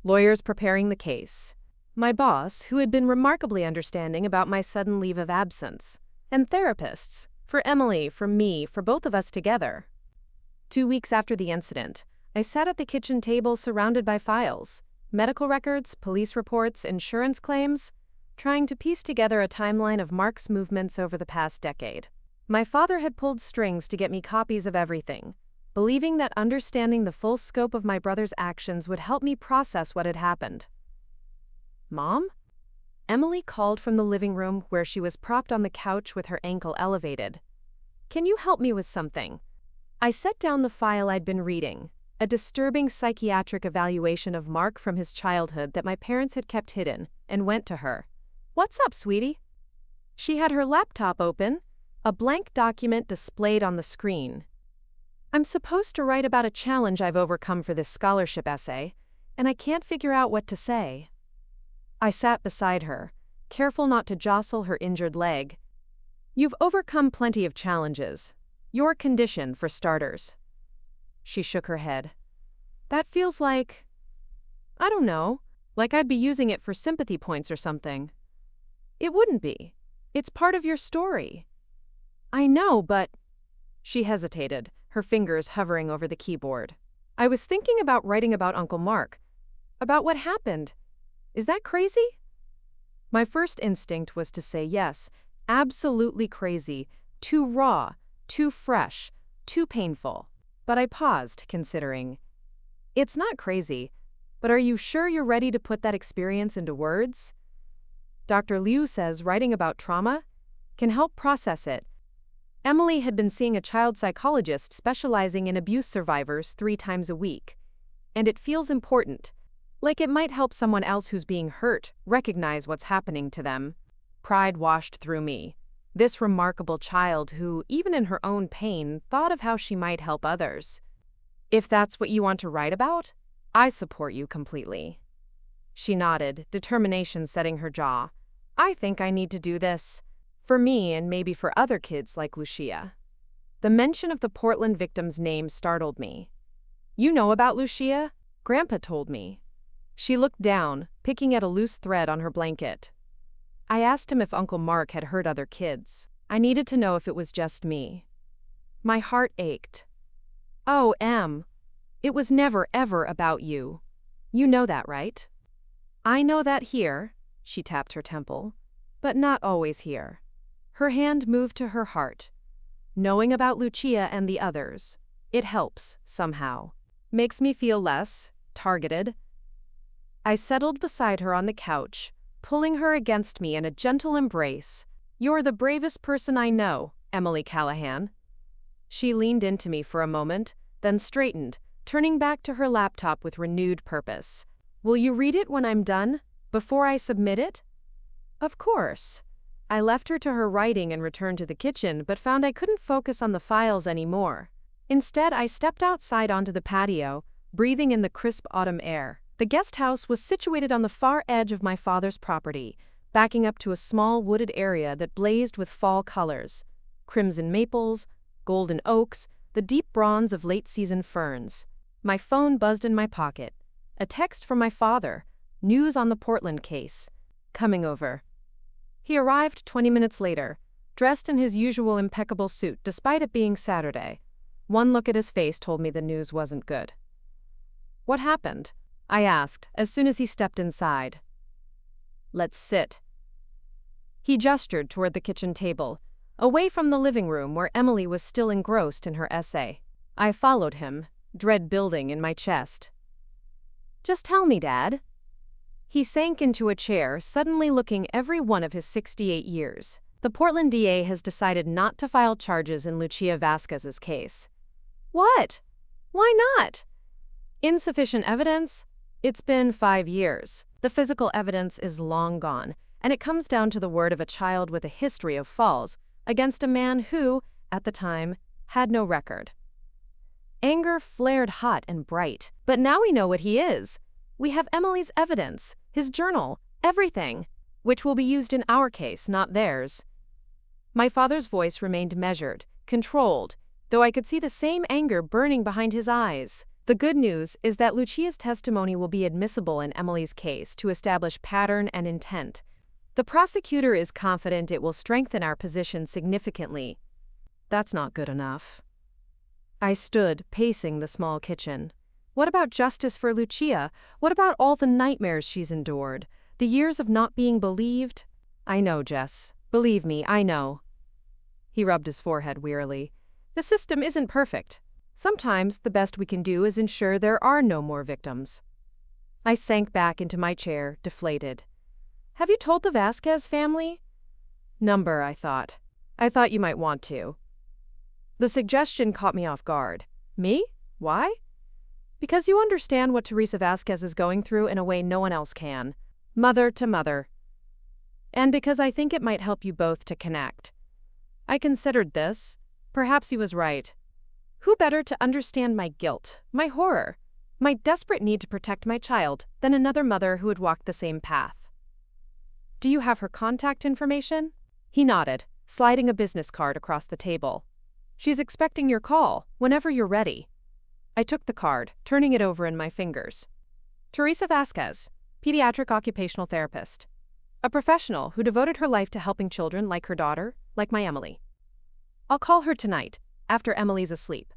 Lawyers preparing the case. My boss, who had been remarkably understanding about my sudden leave of absence. And therapists. For Emily, for me, for both of us together. 2 weeks after the incident, I sat at the kitchen table surrounded by files. Medical records, police reports, insurance claims, trying to piece together a timeline of Mark's movements over the past decade. My father had pulled strings to get me copies of everything, believing that understanding the full scope of my brother's actions would help me process what had happened. Mom? Emily called from the living room where she was propped on the couch with her ankle elevated. Can you help me with something? I set down the file I'd been reading, a disturbing psychiatric evaluation of Mark from his childhood that my parents had kept hidden, and went to her. What's up, sweetie? She had her laptop open, a blank document displayed on the screen. I'm supposed to write about a challenge I've overcome for this scholarship essay, and I can't figure out what to say. I sat beside her, careful not to jostle her injured leg. You've overcome plenty of challenges. Your condition, for starters. She shook her head. That feels like… I don't know, like I'd be using it for sympathy points or something. It wouldn't be. It's part of your story. I know, but… She hesitated, her fingers hovering over the keyboard. I was thinking about writing about Uncle Mark. About what happened. Is that crazy? My first instinct was to say yes, absolutely crazy, too raw, too fresh, too painful. But I paused, considering. It's not crazy, but are you sure you're ready to put that experience into words? Dr. Liu says writing about trauma can help process it. Emily had been seeing a child psychologist specializing in abuse survivors 3 times a week. And it feels important. Like it might help someone else who's being hurt recognize what's happening to them. Pride washed through me. This remarkable child who, even in her own pain, thought of how she might help others. If that's what you want to write about, I support you completely. She nodded, determination setting her jaw. I think I need to do this. For me and maybe for other kids like Lucia. The mention of the Portland victim's name startled me. You know about Lucia? Grandpa told me. She looked down, picking at a loose thread on her blanket. I asked him if Uncle Mark had hurt other kids. I needed to know if it was just me. My heart ached. Oh, Em. It was never ever about you. You know that, right? I know that here, she tapped her temple, but not always here. Her hand moved to her heart. Knowing about Lucia and the others, it helps, somehow. Makes me feel less targeted. I settled beside her on the couch, pulling her against me in a gentle embrace. You're the bravest person I know, Emily Callahan. She leaned into me for a moment, then straightened, turning back to her laptop with renewed purpose. Will you read it when I'm done, before I submit it? Of course. I left her to her writing and returned to the kitchen, but found I couldn't focus on the files anymore. Instead, I stepped outside onto the patio, breathing in the crisp autumn air. The guest house was situated on the far edge of my father's property, backing up to a small wooded area that blazed with fall colors: crimson maples, golden oaks, the deep bronze of late-season ferns. My phone buzzed in my pocket. A text from my father, news on the Portland case. Coming over. He arrived 20 minutes later, dressed in his usual impeccable suit despite it being Saturday. One look at his face told me the news wasn't good. What happened? I asked, as soon as he stepped inside. Let's sit. He gestured toward the kitchen table, away from the living room where Emily was still engrossed in her essay. I followed him, dread building in my chest. Just tell me, Dad. He sank into a chair, suddenly looking every one of his 68 years. The Portland DA has decided not to file charges in Lucia Vasquez's case. What? Why not? Insufficient evidence? It's been 5 years. The physical evidence is long gone, and it comes down to the word of a child with a history of falls against a man who, at the time, had no record. Anger flared hot and bright, but now we know what he is. We have Emily's evidence, his journal, everything, which will be used in our case, not theirs. My father's voice remained measured, controlled, though I could see the same anger burning behind his eyes. The good news is that Lucia's testimony will be admissible in Emily's case to establish pattern and intent. The prosecutor is confident it will strengthen our position significantly. That's not good enough. I stood, pacing the small kitchen. What about justice for Lucia? What about all the nightmares she's endured? The years of not being believed? I know, Jess. Believe me, I know. He rubbed his forehead wearily. The system isn't perfect. Sometimes the best we can do is ensure there are no more victims. I sank back into my chair, deflated. Have you told the Vasquez family? Number, I thought. I thought you might want to. The suggestion caught me off guard. Me? Why? Because you understand what Teresa Vasquez is going through in a way no one else can. Mother to mother. And because I think it might help you both to connect. I considered this. Perhaps he was right. Who better to understand my guilt, my horror, my desperate need to protect my child than another mother who had walked the same path? Do you have her contact information? He nodded, sliding a business card across the table. She's expecting your call, whenever you're ready. I took the card, turning it over in my fingers. Teresa Vasquez, pediatric occupational therapist. A professional who devoted her life to helping children like her daughter, like my Emily. I'll call her tonight, after Emily's asleep.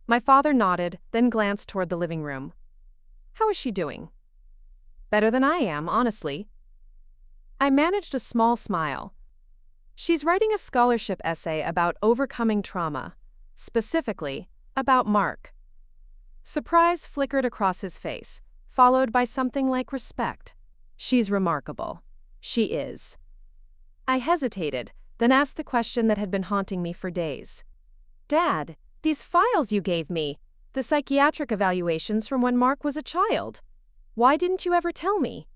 My father nodded, then glanced toward the living room. How is she doing? Better than I am, honestly. I managed a small smile. She's writing a scholarship essay about overcoming trauma, specifically, about Mark. Surprise flickered across his face, followed by something like respect. She's remarkable. She is. I hesitated, then asked the question that had been haunting me for days. Dad, these files you gave me, the psychiatric evaluations from when Mark was a child. Why didn't you ever tell me?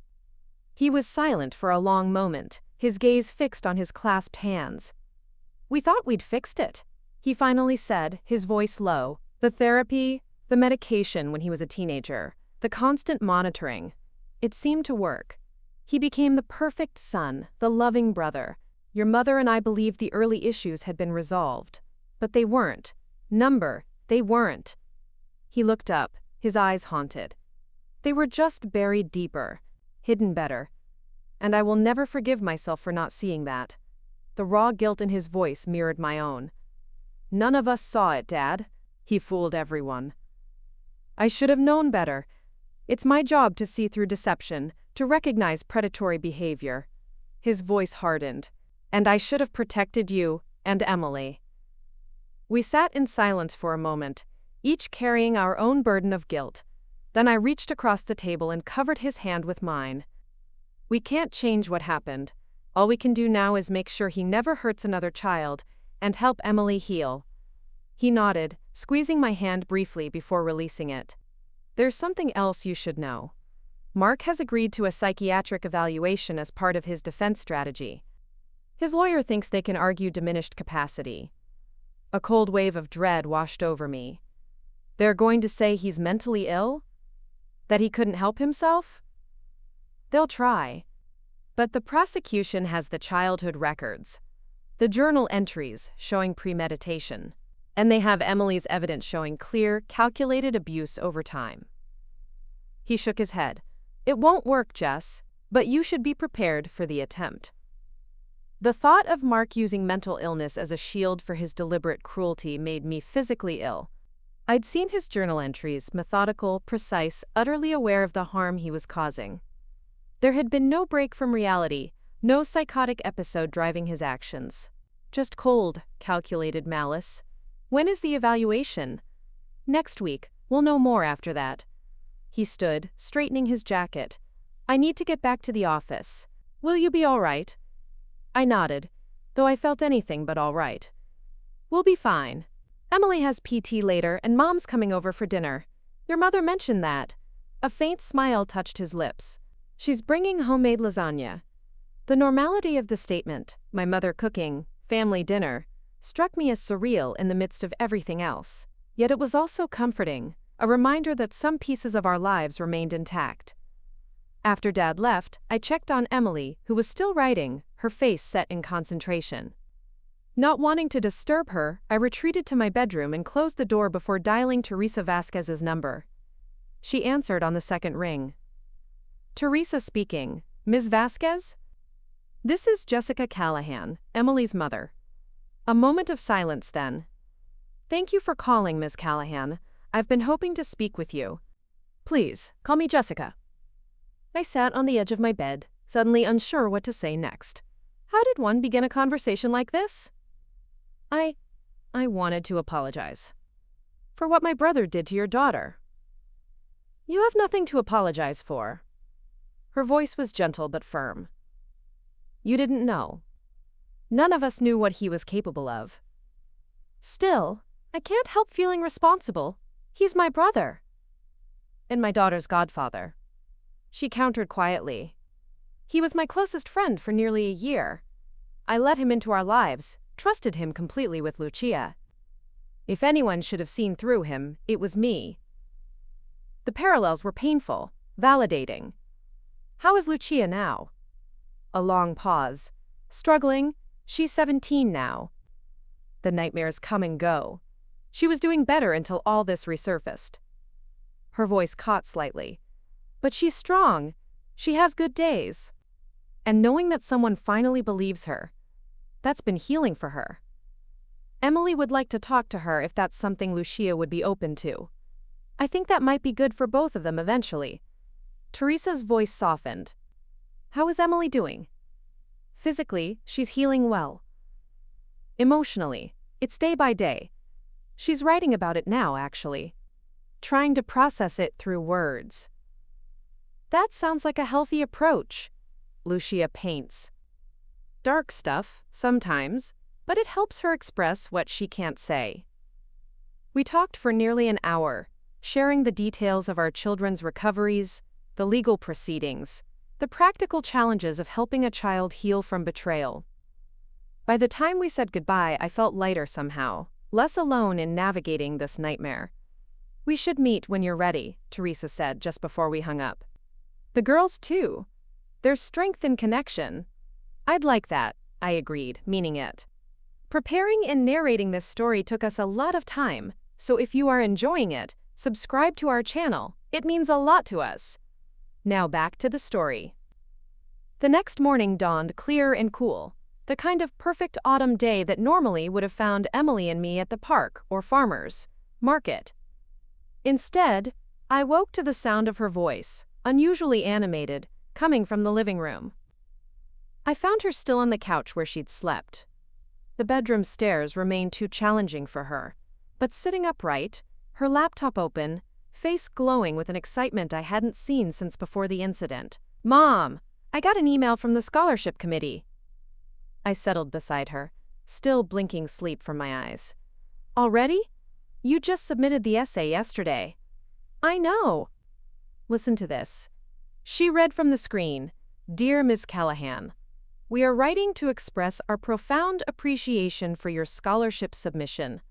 He was silent for a long moment, his gaze fixed on his clasped hands. We thought we'd fixed it, he finally said, his voice low. The therapy, the medication when he was a teenager, the constant monitoring. It seemed to work. He became the perfect son, the loving brother. Your mother and I believed the early issues had been resolved. But they weren't. They weren't. He looked up, his eyes haunted. They were just buried deeper, hidden better. And I will never forgive myself for not seeing that. The raw guilt in his voice mirrored my own. None of us saw it, Dad. He fooled everyone. I should have known better. It's my job to see through deception, to recognize predatory behavior. His voice hardened. And I should have protected you and Emily. We sat in silence for a moment, each carrying our own burden of guilt. Then I reached across the table and covered his hand with mine. We can't change what happened. All we can do now is make sure he never hurts another child and help Emily heal. He nodded, squeezing my hand briefly before releasing it. There's something else you should know. Mark has agreed to a psychiatric evaluation as part of his defense strategy. His lawyer thinks they can argue diminished capacity. A cold wave of dread washed over me. They're going to say he's mentally ill? That he couldn't help himself? They'll try. But the prosecution has the childhood records, the journal entries showing premeditation, and they have Emily's evidence showing clear, calculated abuse over time. He shook his head. It won't work, Jess, but you should be prepared for the attempt. The thought of Mark using mental illness as a shield for his deliberate cruelty made me physically ill. I'd seen his journal entries, methodical, precise, utterly aware of the harm he was causing. There had been no break from reality, no psychotic episode driving his actions. Just cold, calculated malice. When is the evaluation? Next week. We'll know more after that. He stood, straightening his jacket. I need to get back to the office. Will you be all right? I nodded, though I felt anything but all right. We'll be fine. Emily has PT later and Mom's coming over for dinner. Your mother mentioned that. A faint smile touched his lips. She's bringing homemade lasagna. The normality of the statement, my mother cooking, family dinner, struck me as surreal in the midst of everything else. Yet it was also comforting, a reminder that some pieces of our lives remained intact. After Dad left, I checked on Emily, who was still writing, her face set in concentration. Not wanting to disturb her, I retreated to my bedroom and closed the door before dialing Teresa Vasquez's number. She answered on the second ring. Teresa speaking. Ms. Vasquez? This is Jessica Callahan, Emily's mother. A moment of silence then. Thank you for calling, Ms. Callahan. I've been hoping to speak with you. Please, call me Jessica. I sat on the edge of my bed, suddenly unsure what to say next. How did one begin a conversation like this? I wanted to apologize. For what my brother did to your daughter. You have nothing to apologize for. Her voice was gentle but firm. You didn't know. None of us knew what he was capable of. Still, I can't help feeling responsible. He's my brother. And my daughter's godfather. She countered quietly. He was my closest friend for nearly a year. I let him into our lives, trusted him completely with Lucia. If anyone should have seen through him, it was me. The parallels were painful, validating. How is Lucia now? A long pause. Struggling. She's 17 now. The nightmares come and go. She was doing better until all this resurfaced. Her voice caught slightly. But she's strong. She has good days. And knowing that someone finally believes her, that's been healing for her. Emily would like to talk to her if that's something Lucia would be open to. I think that might be good for both of them eventually. Teresa's voice softened. How is Emily doing? Physically, she's healing well. Emotionally, it's day by day. She's writing about it now, actually. Trying to process it through words. That sounds like a healthy approach. Lucia paints. Dark stuff, sometimes, but it helps her express what she can't say. We talked for nearly an hour, sharing the details of our children's recoveries, the legal proceedings, the practical challenges of helping a child heal from betrayal. By the time we said goodbye, I felt lighter somehow, less alone in navigating this nightmare. We should meet when you're ready, Teresa said just before we hung up. The girls too. There's strength in connection. I'd like that, I agreed, meaning it. Preparing and narrating this story took us a lot of time, so if you are enjoying it, subscribe to our channel. It means a lot to us. Now back to the story. The next morning dawned clear and cool, the kind of perfect autumn day that normally would have found Emily and me at the park or farmers, Mark it. Instead, I woke to the sound of her voice, unusually animated, coming from the living room. I found her still on the couch where she'd slept. The bedroom stairs remained too challenging for her, but sitting upright, her laptop open, face glowing with an excitement I hadn't seen since before the incident. "Mom, I got an email from the scholarship committee." I settled beside her, still blinking sleep from my eyes. "Already? You just submitted the essay yesterday." "I know." "Listen to this." She read from the screen. "Dear Ms. Callahan, we are writing to express our profound appreciation for your scholarship submission.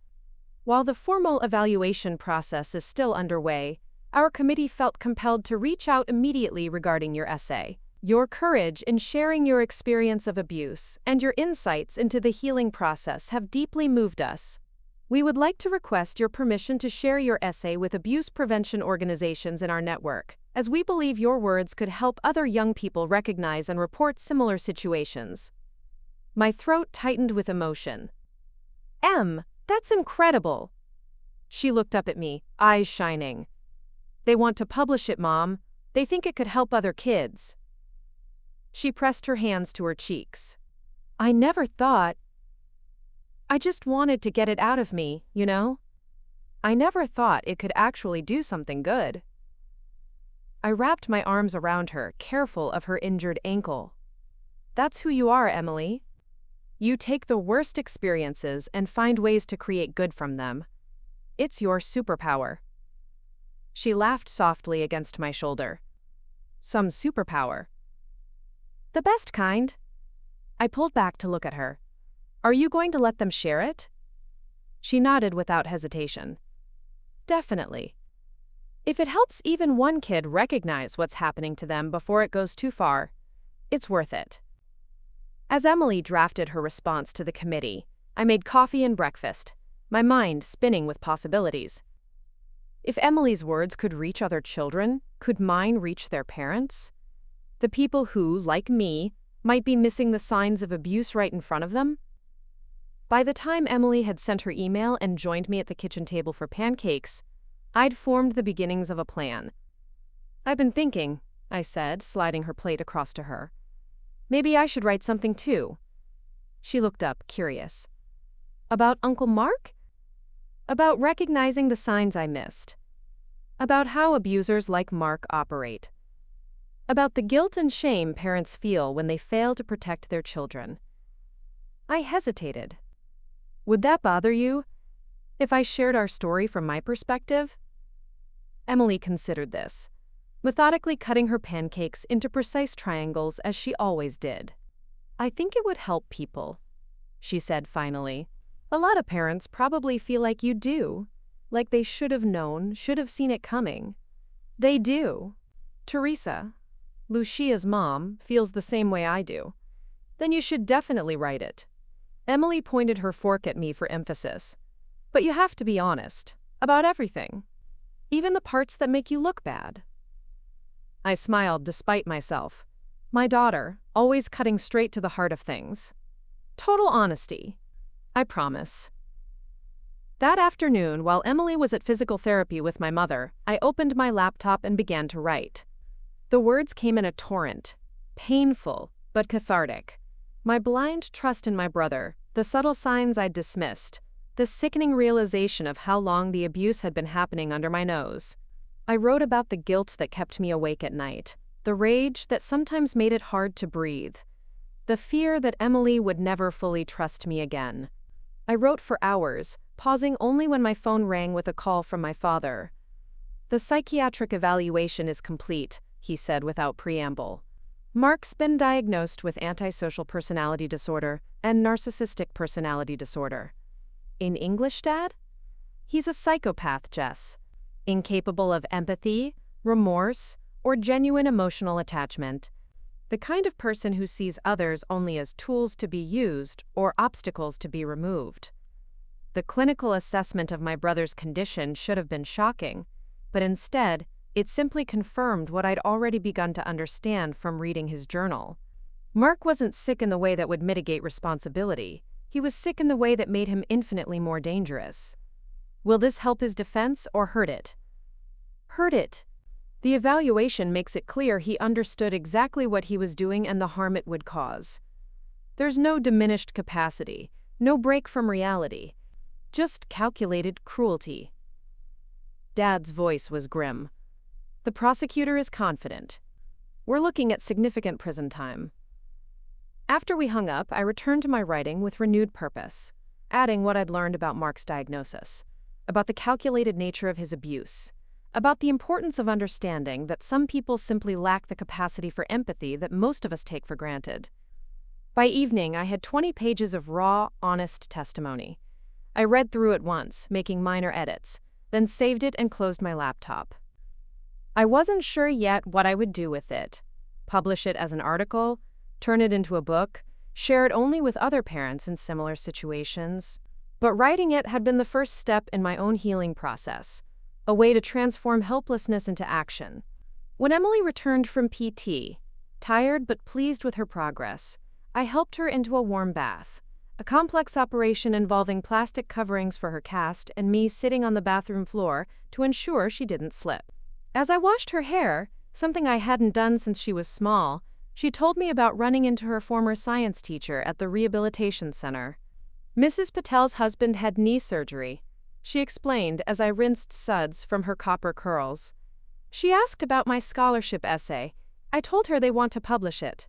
While the formal evaluation process is still underway, our committee felt compelled to reach out immediately regarding your essay. Your courage in sharing your experience of abuse and your insights into the healing process have deeply moved us. We would like to request your permission to share your essay with abuse prevention organizations in our network, as we believe your words could help other young people recognize and report similar situations." My throat tightened with emotion. That's incredible." She looked up at me, eyes shining. "They want to publish it, Mom. They think it could help other kids." She pressed her hands to her cheeks. "I never thought. I just wanted to get it out of me, you know? I never thought it could actually do something good." I wrapped my arms around her, careful of her injured ankle. "That's who you are, Emily. You take the worst experiences and find ways to create good from them. It's your superpower." She laughed softly against my shoulder. "Some superpower?" "The best kind." I pulled back to look at her. "Are you going to let them share it?" She nodded without hesitation. "Definitely. If it helps even one kid recognize what's happening to them before it goes too far, it's worth it." As Emily drafted her response to the committee, I made coffee and breakfast, my mind spinning with possibilities. If Emily's words could reach other children, could mine reach their parents? The people who, like me, might be missing the signs of abuse right in front of them? By the time Emily had sent her email and joined me at the kitchen table for pancakes, I'd formed the beginnings of a plan. "I've been thinking," I said, sliding her plate across to her. "Maybe I should write something too." She looked up, curious. "About Uncle Mark?" "About recognizing the signs I missed. About how abusers like Mark operate. About the guilt and shame parents feel when they fail to protect their children." I hesitated. "Would that bother you, if I shared our story from my perspective?" Emily considered this, methodically cutting her pancakes into precise triangles as she always did. "I think it would help people," she said finally. "A lot of parents probably feel like you do, like they should have known, should have seen it coming. They do. Teresa, Lucia's mom, feels the same way I do. Then you should definitely write it." Emily pointed her fork at me for emphasis. "But you have to be honest, about everything. Even the parts that make you look bad." I smiled despite myself. My daughter, always cutting straight to the heart of things. Total honesty. I promise. That afternoon, while Emily was at physical therapy with my mother, I opened my laptop and began to write. The words came in a torrent, painful, but cathartic. My blind trust in my brother, the subtle signs I'd dismissed, the sickening realization of how long the abuse had been happening under my nose. I wrote about the guilt that kept me awake at night, the rage that sometimes made it hard to breathe, the fear that Emily would never fully trust me again. I wrote for hours, pausing only when my phone rang with a call from my father. "The psychiatric evaluation is complete," he said without preamble. "Mark's been diagnosed with antisocial personality disorder and narcissistic personality disorder." "In English, Dad?" "He's a psychopath, Jess. Incapable of empathy, remorse, or genuine emotional attachment. The kind of person who sees others only as tools to be used or obstacles to be removed." The clinical assessment of my brother's condition should have been shocking, but instead, it simply confirmed what I'd already begun to understand from reading his journal. Mark wasn't sick in the way that would mitigate responsibility. He was sick in the way that made him infinitely more dangerous. Will this help his defense or hurt it? Hurt it. The evaluation makes it clear he understood exactly what he was doing and the harm it would cause. There's no diminished capacity, no break from reality, just calculated cruelty. Dad's voice was grim. The prosecutor is confident. We're looking at significant prison time. After we hung up, I returned to my writing with renewed purpose, adding what I'd learned about Mark's diagnosis, about the calculated nature of his abuse, about the importance of understanding that some people simply lack the capacity for empathy that most of us take for granted. By evening, I had 20 pages of raw, honest testimony. I read through it once, making minor edits, then saved it and closed my laptop. I wasn't sure yet what I would do with it. Publish it as an article, turn it into a book, share it only with other parents in similar situations. But writing it had been the first step in my own healing process, a way to transform helplessness into action. When Emily returned from PT, tired but pleased with her progress, I helped her into a warm bath, a complex operation involving plastic coverings for her cast and me sitting on the bathroom floor to ensure she didn't slip. As I washed her hair, something I hadn't done since she was small, she told me about running into her former science teacher at the rehabilitation center. Mrs. Patel's husband had knee surgery, she explained as I rinsed suds from her copper curls. She asked about my scholarship essay. I told her they want to publish it.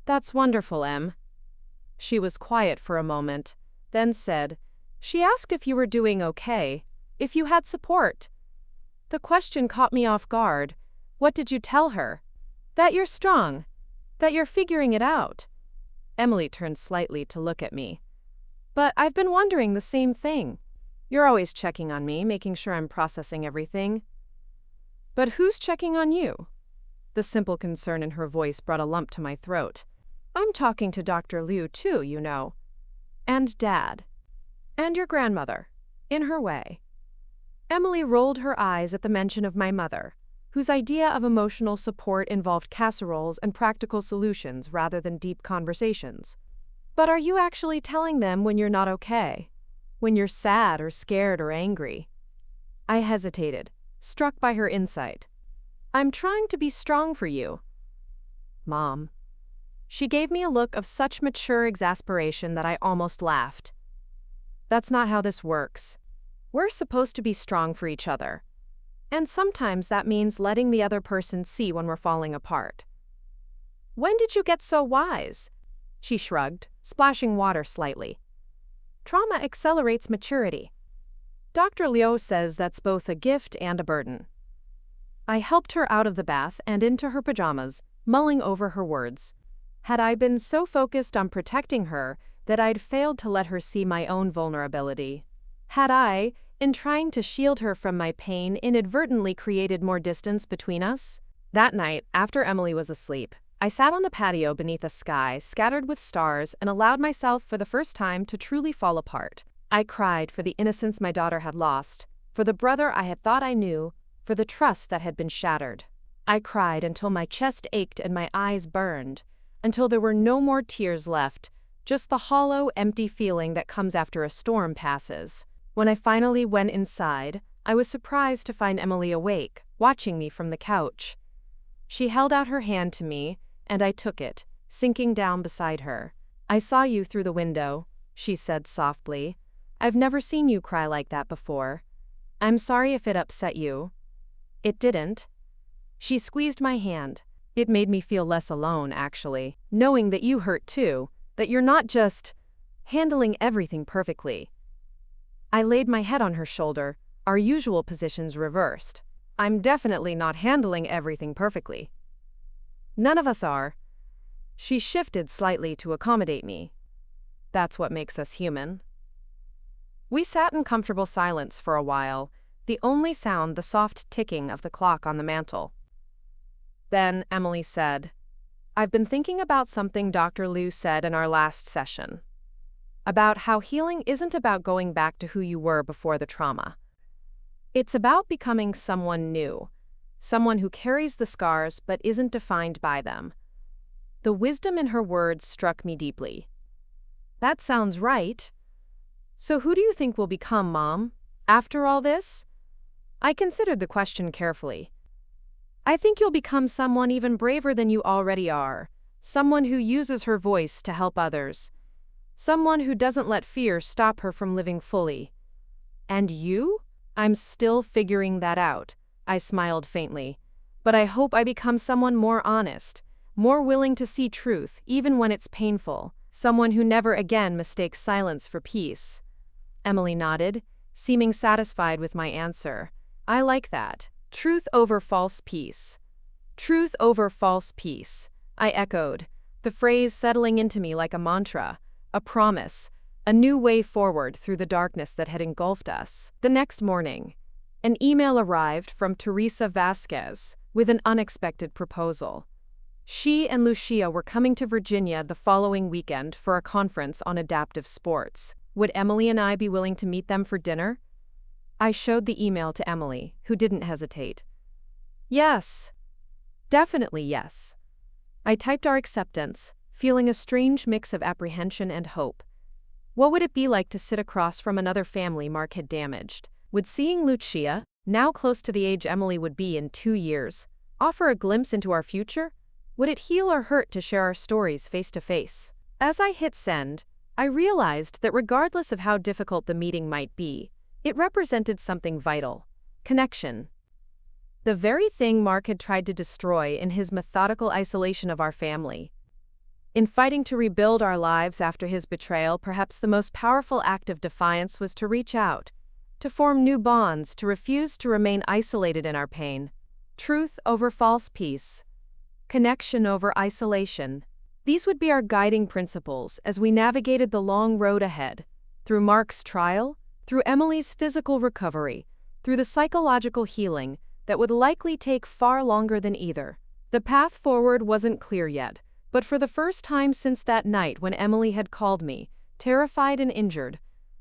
That's wonderful, Em. She was quiet for a moment, then said, she asked if you were doing okay, if you had support. The question caught me off guard. What did you tell her? That you're strong. That you're figuring it out. Emily turned slightly to look at me. But I've been wondering the same thing. You're always checking on me, making sure I'm processing everything. But who's checking on you? The simple concern in her voice brought a lump to my throat. I'm talking to Dr. Liu too, you know. And Dad. And your grandmother. In her way. Emily rolled her eyes at the mention of my mother, whose idea of emotional support involved casseroles and practical solutions rather than deep conversations. But are you actually telling them when you're not okay? When you're sad or scared or angry? I hesitated, struck by her insight. I'm trying to be strong for you. Mom. She gave me a look of such mature exasperation that I almost laughed. That's not how this works. We're supposed to be strong for each other. And sometimes that means letting the other person see when we're falling apart. When did you get so wise? She shrugged, splashing water slightly. Trauma accelerates maturity. Dr. Liu says that's both a gift and a burden. I helped her out of the bath and into her pajamas, mulling over her words. Had I been so focused on protecting her that I'd failed to let her see my own vulnerability? Had I, in trying to shield her from my pain, inadvertently created more distance between us? That night, after Emily was asleep, I sat on the patio beneath a sky scattered with stars and allowed myself for the first time to truly fall apart. I cried for the innocence my daughter had lost, for the brother I had thought I knew, for the trust that had been shattered. I cried until my chest ached and my eyes burned, until there were no more tears left, just the hollow, empty feeling that comes after a storm passes. When I finally went inside, I was surprised to find Emily awake, watching me from the couch. She held out her hand to me, and I took it, sinking down beside her. I saw you through the window, she said softly. I've never seen you cry like that before. I'm sorry if it upset you. It didn't. She squeezed my hand. It made me feel less alone, actually, knowing that you hurt too, that you're not just handling everything perfectly. I laid my head on her shoulder, our usual positions reversed. I'm definitely not handling everything perfectly. None of us are. She shifted slightly to accommodate me. That's what makes us human. We sat in comfortable silence for a while, the only sound the soft ticking of the clock on the mantel. Then Emily said, I've been thinking about something Dr. Liu said in our last session. About how healing isn't about going back to who you were before the trauma. It's about becoming someone new, someone who carries the scars but isn't defined by them. The wisdom in her words struck me deeply. That sounds right. So who do you think will become, Mom? After all this? I considered the question carefully. I think you'll become someone even braver than you already are. Someone who uses her voice to help others. Someone who doesn't let fear stop her from living fully. And you? I'm still figuring that out. I smiled faintly. But I hope I become someone more honest, more willing to see truth even when it's painful, someone who never again mistakes silence for peace. Emily nodded, seeming satisfied with my answer. I like that. Truth over false peace. Truth over false peace, I echoed, the phrase settling into me like a mantra, a promise, a new way forward through the darkness that had engulfed us. The next morning, an email arrived from Teresa Vasquez with an unexpected proposal. She and Lucia were coming to Virginia the following weekend for a conference on adaptive sports. Would Emily and I be willing to meet them for dinner? I showed the email to Emily, who didn't hesitate. Yes. Definitely yes. I typed our acceptance, feeling a strange mix of apprehension and hope. What would it be like to sit across from another family Mark had damaged? Would seeing Lucia, now close to the age Emily would be in 2 years, offer a glimpse into our future? Would it heal or hurt to share our stories face to face? As I hit send, I realized that regardless of how difficult the meeting might be, it represented something vital: connection. The very thing Mark had tried to destroy in his methodical isolation of our family. In fighting to rebuild our lives after his betrayal, perhaps the most powerful act of defiance was to reach out, to form new bonds, to refuse to remain isolated in our pain. Truth over false peace. Connection over isolation. These would be our guiding principles as we navigated the long road ahead, through Mark's trial, through Emily's physical recovery, through the psychological healing that would likely take far longer than either. The path forward wasn't clear yet, but for the first time since that night when Emily had called me, terrified and injured,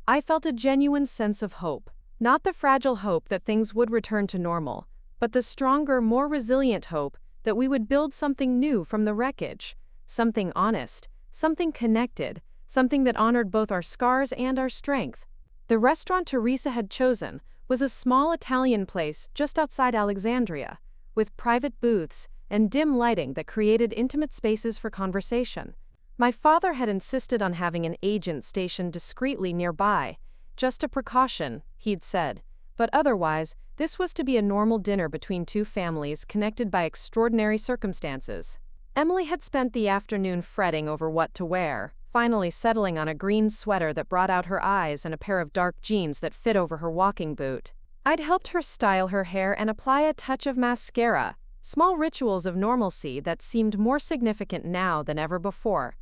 I felt a genuine sense of hope. Not the fragile hope that things would return to normal, but the stronger, more resilient hope that we would build something new from the wreckage, something honest, something connected, something that honored both our scars and our strength. The restaurant Teresa had chosen was a small Italian place just outside Alexandria, with private booths and dim lighting that created intimate spaces for conversation. My father had insisted on having an agent stationed discreetly nearby, just a precaution, he'd said, but otherwise, this was to be a normal dinner between two families connected by extraordinary circumstances. Emily had spent the afternoon fretting over what to wear, finally settling on a green sweater that brought out her eyes and a pair of dark jeans that fit over her walking boot. I'd helped her style her hair and apply a touch of mascara, small rituals of normalcy that seemed more significant now than ever before.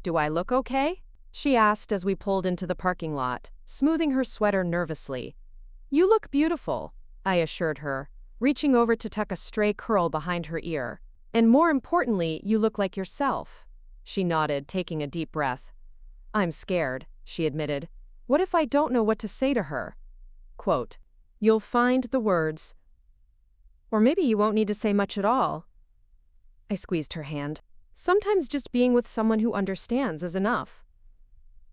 "Do I look okay?" she asked as we pulled into the parking lot, smoothing her sweater nervously. "You look beautiful," I assured her, reaching over to tuck a stray curl behind her ear. "And more importantly, you look like yourself." She nodded, taking a deep breath. "I'm scared," she admitted. "What if I don't know what to say to her?" Quote, "You'll find the words. Or maybe you won't need to say much at all." I squeezed her hand. Sometimes just being with someone who understands is enough.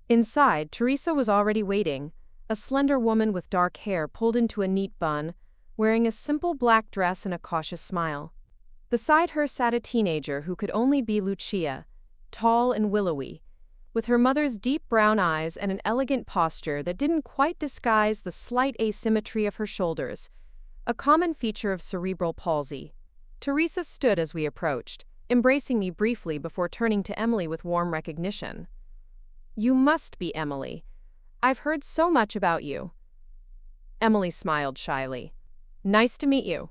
Inside, Teresa was already waiting, a slender woman with dark hair pulled into a neat bun, wearing a simple black dress and a cautious smile. Beside her sat a teenager who could only be Lucia, tall and willowy, with her mother's deep brown eyes and an elegant posture that didn't quite disguise the slight asymmetry of her shoulders, a common feature of cerebral palsy. Teresa stood as we approached, embracing me briefly before turning to Emily with warm recognition. "You must be Emily. I've heard so much about you." Emily smiled shyly. "Nice to meet you."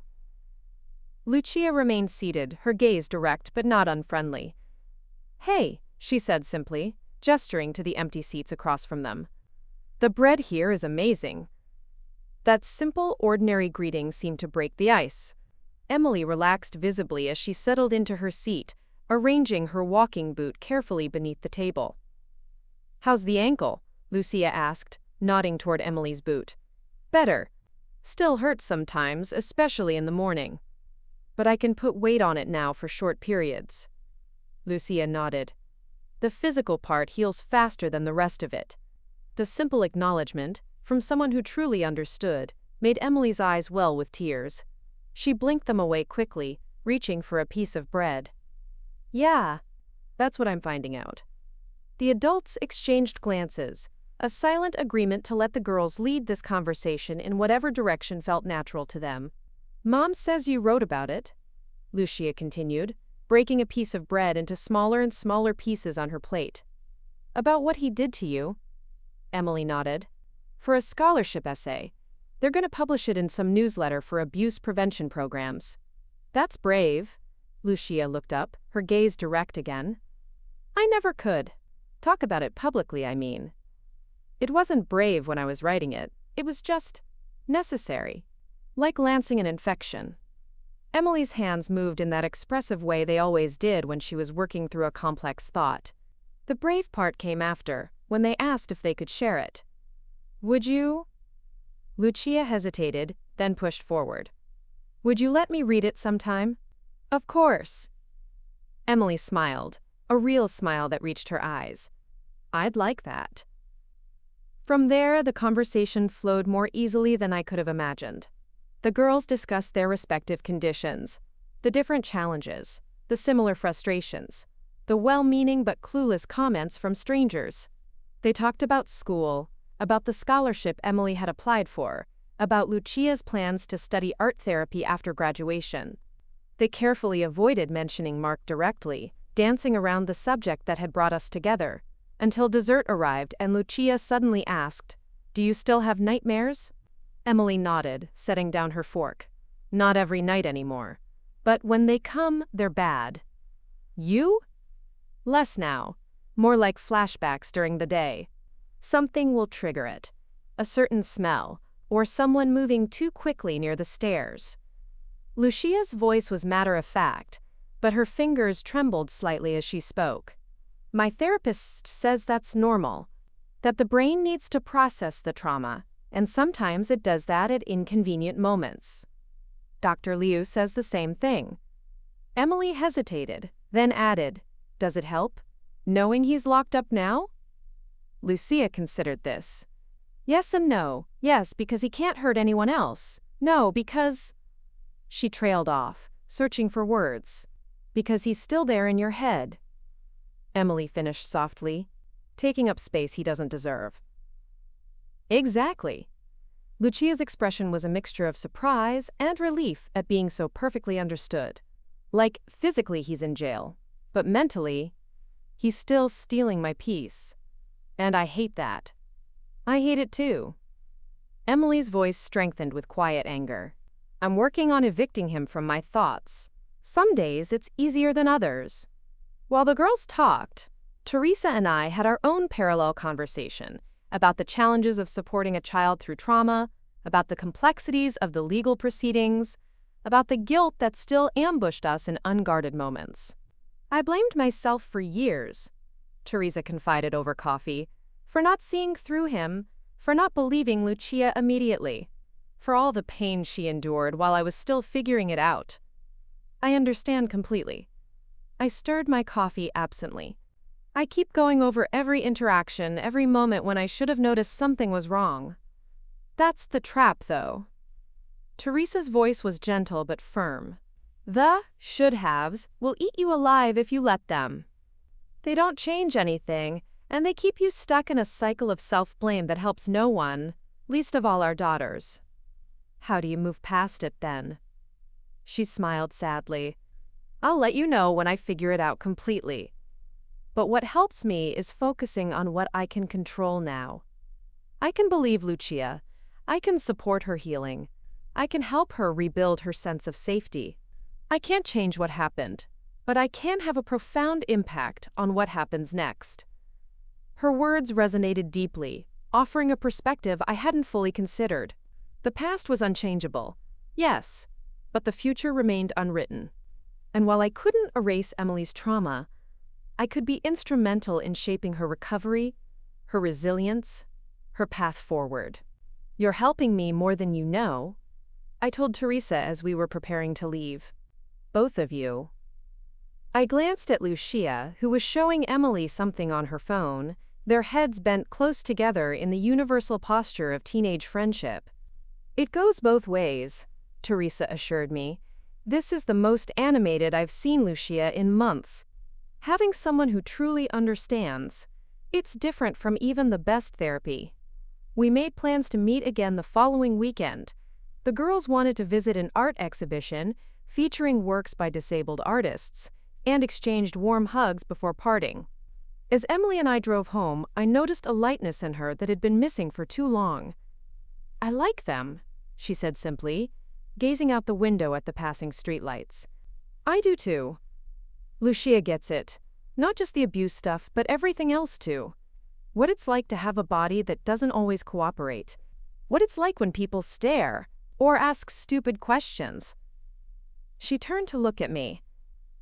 Lucia remained seated, her gaze direct but not unfriendly. "Hey," she said simply, gesturing to the empty seats across from them. "The bread here is amazing." That simple, ordinary greeting seemed to break the ice. Emily relaxed visibly as she settled into her seat, arranging her walking boot carefully beneath the table. "How's the ankle?" Lucia asked, nodding toward Emily's boot. "Better. Still hurts sometimes, especially in the morning. But I can put weight on it now for short periods." Lucia nodded. "The physical part heals faster than the rest of it." The simple acknowledgement, from someone who truly understood, made Emily's eyes well with tears. She blinked them away quickly, reaching for a piece of bread. Yeah, that's what I'm finding out. The adults exchanged glances, a silent agreement to let the girls lead this conversation in whatever direction felt natural to them. Mom says you wrote about it, Lucia continued, breaking a piece of bread into smaller and smaller pieces on her plate. About what he did to you? Emily nodded. For a scholarship essay. They're going to publish it in some newsletter for abuse prevention programs. That's brave. Lucia looked up, her gaze direct again. I never could. Talk about it publicly, I mean. It wasn't brave when I was writing it. It was just necessary. Like lancing an infection. Emily's hands moved in that expressive way they always did when she was working through a complex thought. The brave part came after, when they asked if they could share it. Would you? Lucia hesitated, then pushed forward. Would you let me read it sometime? Of course. Emily smiled, a real smile that reached her eyes. I'd like that. From there, the conversation flowed more easily than I could have imagined. The girls discussed their respective conditions, the different challenges, the similar frustrations, the well-meaning but clueless comments from strangers. They talked about school, about the scholarship Emily had applied for, about Lucia's plans to study art therapy after graduation. They carefully avoided mentioning Mark directly, dancing around the subject that had brought us together, until dessert arrived and Lucia suddenly asked, "Do you still have nightmares?" Emily nodded, setting down her fork. Not every night anymore. But when they come, they're bad. You? Less now. More like flashbacks during the day. Something will trigger it. A certain smell, or someone moving too quickly near the stairs. Lucia's voice was matter-of-fact, but her fingers trembled slightly as she spoke. My therapist says that's normal, that the brain needs to process the trauma, and sometimes it does that at inconvenient moments. Dr. Liu says the same thing. Emily hesitated, then added, does it help? Knowing he's locked up now? Lucia considered this. Yes and no. Yes, because he can't hurt anyone else. No, because… She trailed off, searching for words. Because he's still there in your head. Emily finished softly, taking up space he doesn't deserve. Exactly. Lucia's expression was a mixture of surprise and relief at being so perfectly understood. Like, physically he's in jail, but mentally, he's still stealing my peace. And I hate that. I hate it too. Emily's voice strengthened with quiet anger. I'm working on evicting him from my thoughts. Some days it's easier than others. While the girls talked, Teresa and I had our own parallel conversation about the challenges of supporting a child through trauma, about the complexities of the legal proceedings, about the guilt that still ambushed us in unguarded moments. I blamed myself for years, Teresa confided over coffee, for not seeing through him, for not believing Lucia immediately, for all the pain she endured while I was still figuring it out. I understand completely. I stirred my coffee absently. I keep going over every interaction, every moment when I should have noticed something was wrong. That's the trap, though. Teresa's voice was gentle but firm. The should-haves will eat you alive if you let them. They don't change anything, and they keep you stuck in a cycle of self-blame that helps no one, least of all our daughters. How do you move past it, then? She smiled sadly. I'll let you know when I figure it out completely. But what helps me is focusing on what I can control now. I can believe Lucia. I can support her healing. I can help her rebuild her sense of safety. I can't change what happened, but I can have a profound impact on what happens next. Her words resonated deeply, offering a perspective I hadn't fully considered. The past was unchangeable, yes, but the future remained unwritten. And while I couldn't erase Emily's trauma, I could be instrumental in shaping her recovery, her resilience, her path forward. You're helping me more than you know, I told Teresa as we were preparing to leave. Both of you. I glanced at Lucia, who was showing Emily something on her phone, their heads bent close together in the universal posture of teenage friendship. "It goes both ways," Teresa assured me. "This is the most animated I've seen Lucia in months. Having someone who truly understands. It's different from even the best therapy." We made plans to meet again the following weekend. The girls wanted to visit an art exhibition featuring works by disabled artists, and exchanged warm hugs before parting. As Emily and I drove home, I noticed a lightness in her that had been missing for too long. "I like them," she said simply, gazing out the window at the passing streetlights. "I do too." Lucia gets it. Not just the abuse stuff, but everything else too. What it's like to have a body that doesn't always cooperate. What it's like when people stare or ask stupid questions. She turned to look at me.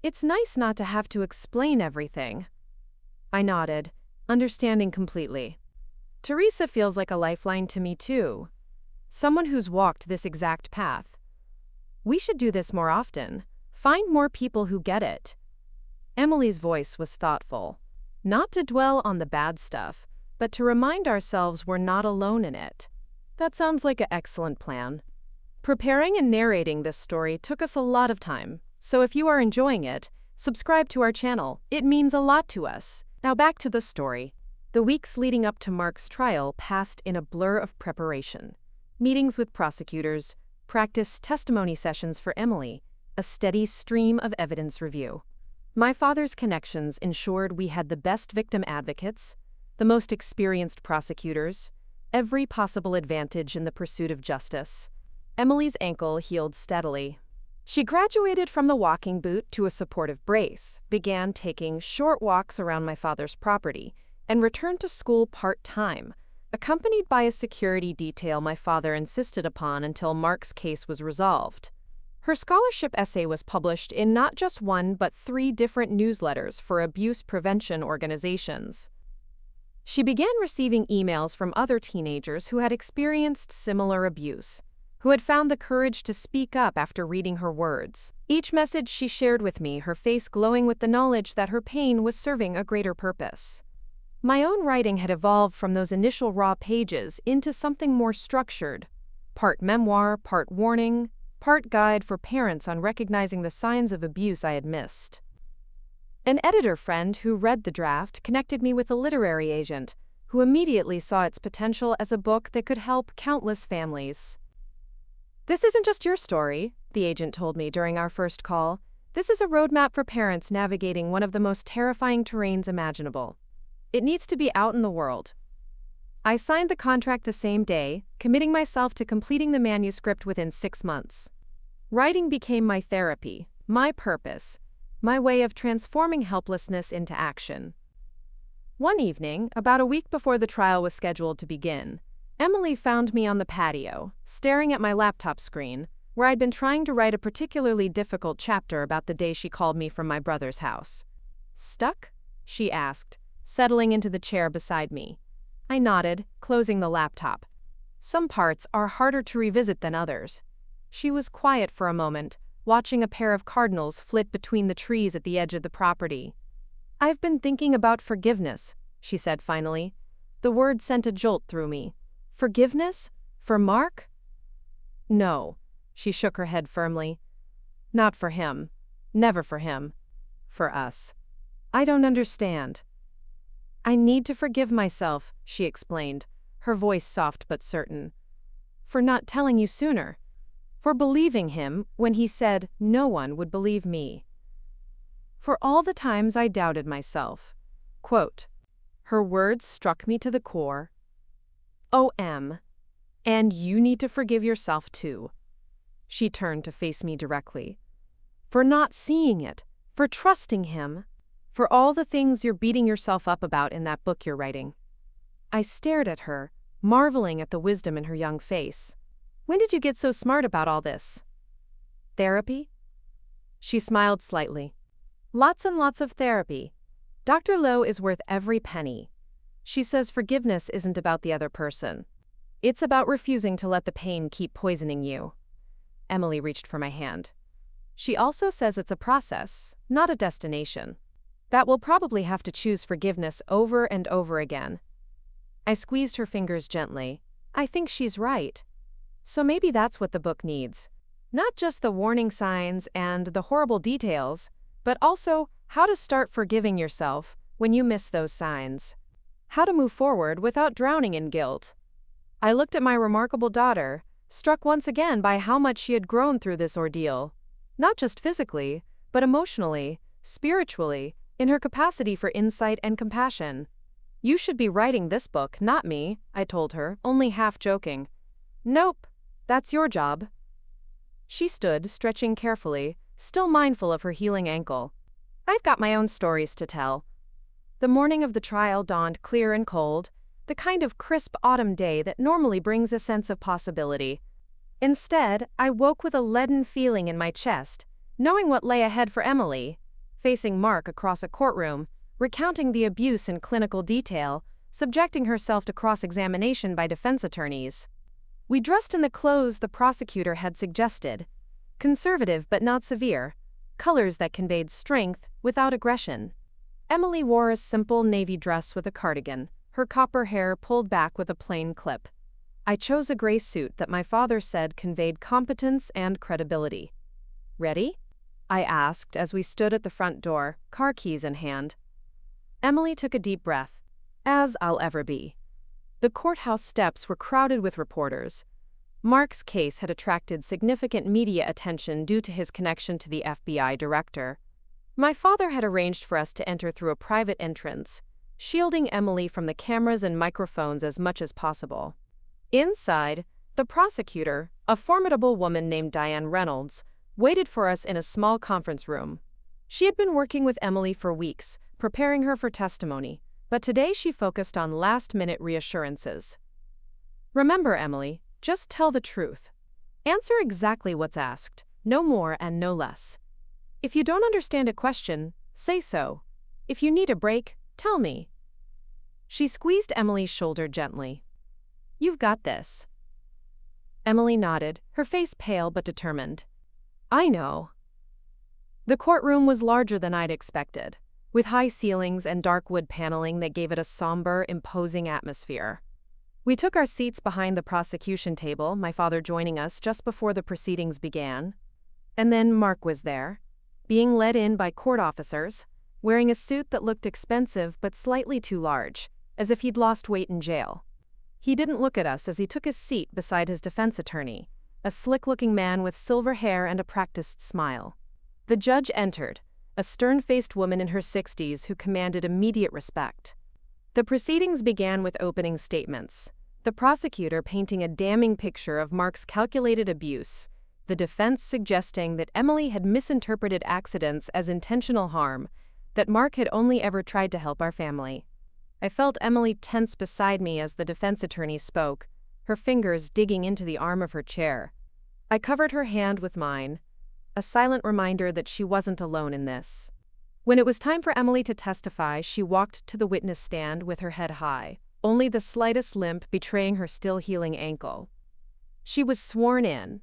"It's nice not to have to explain everything." I nodded, understanding completely. Teresa feels like a lifeline to me too. Someone who's walked this exact path. We should do this more often. Find more people who get it. Emily's voice was thoughtful. Not to dwell on the bad stuff, but to remind ourselves we're not alone in it. That sounds like an excellent plan. Preparing and narrating this story took us a lot of time, so if you are enjoying it, subscribe to our channel. It means a lot to us. Now back to the story. The weeks leading up to Mark's trial passed in a blur of preparation. Meetings with prosecutors, practice testimony sessions for Emily, a steady stream of evidence review. My father's connections ensured we had the best victim advocates, the most experienced prosecutors, every possible advantage in the pursuit of justice. Emily's ankle healed steadily. She graduated from the walking boot to a supportive brace, began taking short walks around my father's property, and returned to school part-time, accompanied by a security detail my father insisted upon until Mark's case was resolved. Her scholarship essay was published in not just one but 3 different newsletters for abuse prevention organizations. She began receiving emails from other teenagers who had experienced similar abuse, who had found the courage to speak up after reading her words. Each message she shared with me, her face glowing with the knowledge that her pain was serving a greater purpose. My own writing had evolved from those initial raw pages into something more structured, part memoir, part warning, part guide for parents on recognizing the signs of abuse I had missed. An editor friend who read the draft connected me with a literary agent who immediately saw its potential as a book that could help countless families. "This isn't just your story," the agent told me during our first call. "This is a roadmap for parents navigating one of the most terrifying terrains imaginable. It needs to be out in the world." I signed the contract the same day, committing myself to completing the manuscript within 6 months. Writing became my therapy, my purpose, my way of transforming helplessness into action. One evening, about a week before the trial was scheduled to begin, Emily found me on the patio, staring at my laptop screen, where I'd been trying to write a particularly difficult chapter about the day she called me from my brother's house. "Stuck?" she asked, settling into the chair beside me. I nodded, closing the laptop. Some parts are harder to revisit than others. She was quiet for a moment, watching a pair of cardinals flit between the trees at the edge of the property. "I've been thinking about forgiveness," she said finally. The word sent a jolt through me. "Forgiveness? For Mark?" "No," she shook her head firmly. "Not for him. Never for him. For us." "I don't understand." "I need to forgive myself," she explained, her voice soft but certain. "For not telling you sooner. For believing him when he said no one would believe me. For all the times I doubted myself." Quote. Her words struck me to the core. "Oh, Em. And you need to forgive yourself too." She turned to face me directly. "For not seeing it, for trusting him, for all the things you're beating yourself up about in that book you're writing." I stared at her, marveling at the wisdom in her young face. "When did you get so smart about all this?" "Therapy?" She smiled slightly. "Lots and lots of therapy. Dr. Lowe is worth every penny. She says forgiveness isn't about the other person. It's about refusing to let the pain keep poisoning you." Emily reached for my hand. "She also says it's a process, not a destination." that we'll probably have to choose forgiveness over and over again. I squeezed her fingers gently. I think she's right. So maybe that's what the book needs. Not just the warning signs and the horrible details, but also how to start forgiving yourself when you miss those signs. How to move forward without drowning in guilt. I looked at my remarkable daughter, struck once again by how much she had grown through this ordeal. Not just physically, but emotionally, spiritually, in her capacity for insight and compassion. You should be writing this book, not me, I told her, only half joking. Nope, that's your job. She stood, stretching carefully, still mindful of her healing ankle. I've got my own stories to tell. The morning of the trial dawned clear and cold, the kind of crisp autumn day that normally brings a sense of possibility. Instead, I woke with a leaden feeling in my chest, knowing what lay ahead for Emily, facing Mark across a courtroom, recounting the abuse in clinical detail, subjecting herself to cross-examination by defense attorneys. We dressed in the clothes the prosecutor had suggested, conservative but not severe, colors that conveyed strength without aggression. Emily wore a simple navy dress with a cardigan, her copper hair pulled back with a plain clip. I chose a gray suit that my father said conveyed competence and credibility. Ready? I asked as we stood at the front door, car keys in hand. Emily took a deep breath. As I'll ever be. The courthouse steps were crowded with reporters. Mark's case had attracted significant media attention due to his connection to the FBI director. My father had arranged for us to enter through a private entrance, shielding Emily from the cameras and microphones as much as possible. Inside, the prosecutor, a formidable woman named Diane Reynolds, waited for us in a small conference room. She had been working with Emily for weeks, preparing her for testimony, but today she focused on last-minute reassurances. Remember, Emily, just tell the truth. Answer exactly what's asked, no more and no less. If you don't understand a question, say so. If you need a break, tell me. She squeezed Emily's shoulder gently. You've got this. Emily nodded, her face pale but determined. I know. The courtroom was larger than I'd expected, with high ceilings and dark wood paneling that gave it a somber, imposing atmosphere. We took our seats behind the prosecution table, my father joining us just before the proceedings began. And then Mark was there, being led in by court officers, wearing a suit that looked expensive but slightly too large, as if he'd lost weight in jail. He didn't look at us as he took his seat beside his defense attorney, a slick-looking man with silver hair and a practiced smile. The judge entered, a stern-faced woman in her 60s who commanded immediate respect. The proceedings began with opening statements, the prosecutor painting a damning picture of Mark's calculated abuse, the defense suggesting that Emily had misinterpreted accidents as intentional harm, that Mark had only ever tried to help our family. I felt Emily tense beside me as the defense attorney spoke, her fingers digging into the arm of her chair. I covered her hand with mine, a silent reminder that she wasn't alone in this. When it was time for Emily to testify, she walked to the witness stand with her head high, only the slightest limp betraying her still healing ankle. She was sworn in,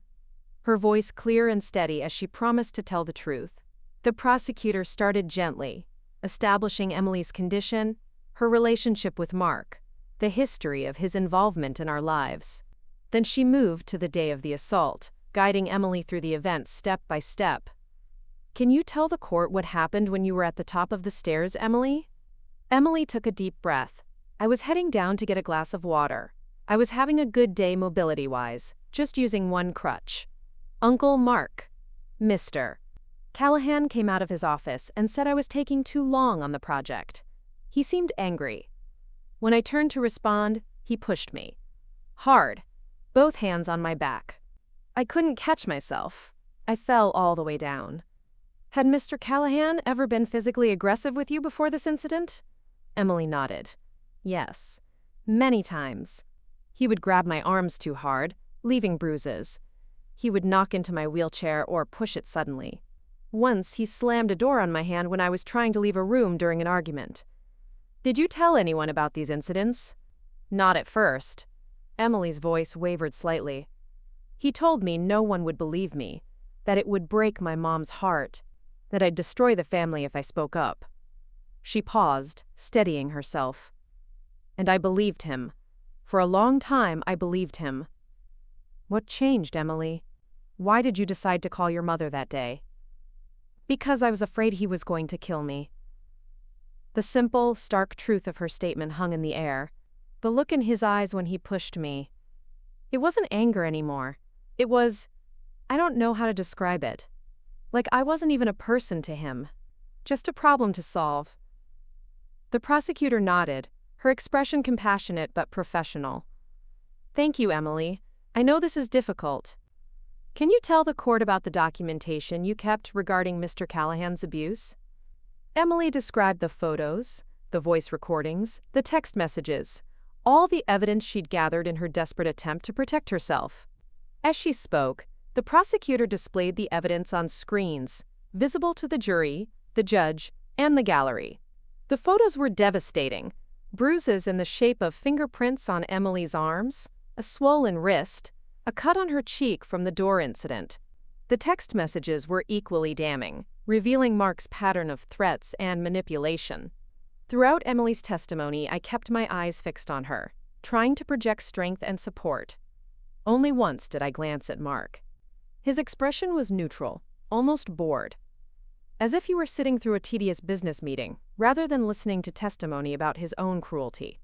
her voice clear and steady as she promised to tell the truth. The prosecutor started gently, establishing Emily's condition, her relationship with Mark, the history of his involvement in our lives. Then she moved to the day of the assault, guiding Emily through the events step by step. Can you tell the court what happened when you were at the top of the stairs, Emily? Emily took a deep breath. I was heading down to get a glass of water. I was having a good day mobility-wise, just using one crutch. Uncle Mark, Mr. Callahan came out of his office and said I was taking too long on the project. He seemed angry. When I turned to respond, he pushed me. Hard, both hands on my back. I couldn't catch myself. I fell all the way down. Had Mr. Callahan ever been physically aggressive with you before this incident? Emily nodded. Yes, many times. He would grab my arms too hard, leaving bruises. He would knock into my wheelchair or push it suddenly. Once he slammed a door on my hand when I was trying to leave a room during an argument. Did you tell anyone about these incidents? Not at first. Emily's voice wavered slightly. He told me no one would believe me, that it would break my mom's heart, that I'd destroy the family if I spoke up. She paused, steadying herself. And I believed him. For a long time, I believed him. What changed, Emily? Why did you decide to call your mother that day? Because I was afraid he was going to kill me. The simple, stark truth of her statement hung in the air. The look in his eyes when he pushed me. It wasn't anger anymore. It was, I don't know how to describe it. Like I wasn't even a person to him. Just a problem to solve. The prosecutor nodded, her expression compassionate but professional. Thank you, Emily. I know this is difficult. Can you tell the court about the documentation you kept regarding Mr. Callahan's abuse? Emily described the photos, the voice recordings, the text messages, all the evidence she'd gathered in her desperate attempt to protect herself. As she spoke, the prosecutor displayed the evidence on screens, visible to the jury, the judge, and the gallery. The photos were devastating. Bruises in the shape of fingerprints on Emily's arms, a swollen wrist, a cut on her cheek from the door incident. The text messages were equally damning, revealing Mark's pattern of threats and manipulation. Throughout Emily's testimony, I kept my eyes fixed on her, trying to project strength and support. Only once did I glance at Mark. His expression was neutral, almost bored, as if he were sitting through a tedious business meeting, rather than listening to testimony about his own cruelty.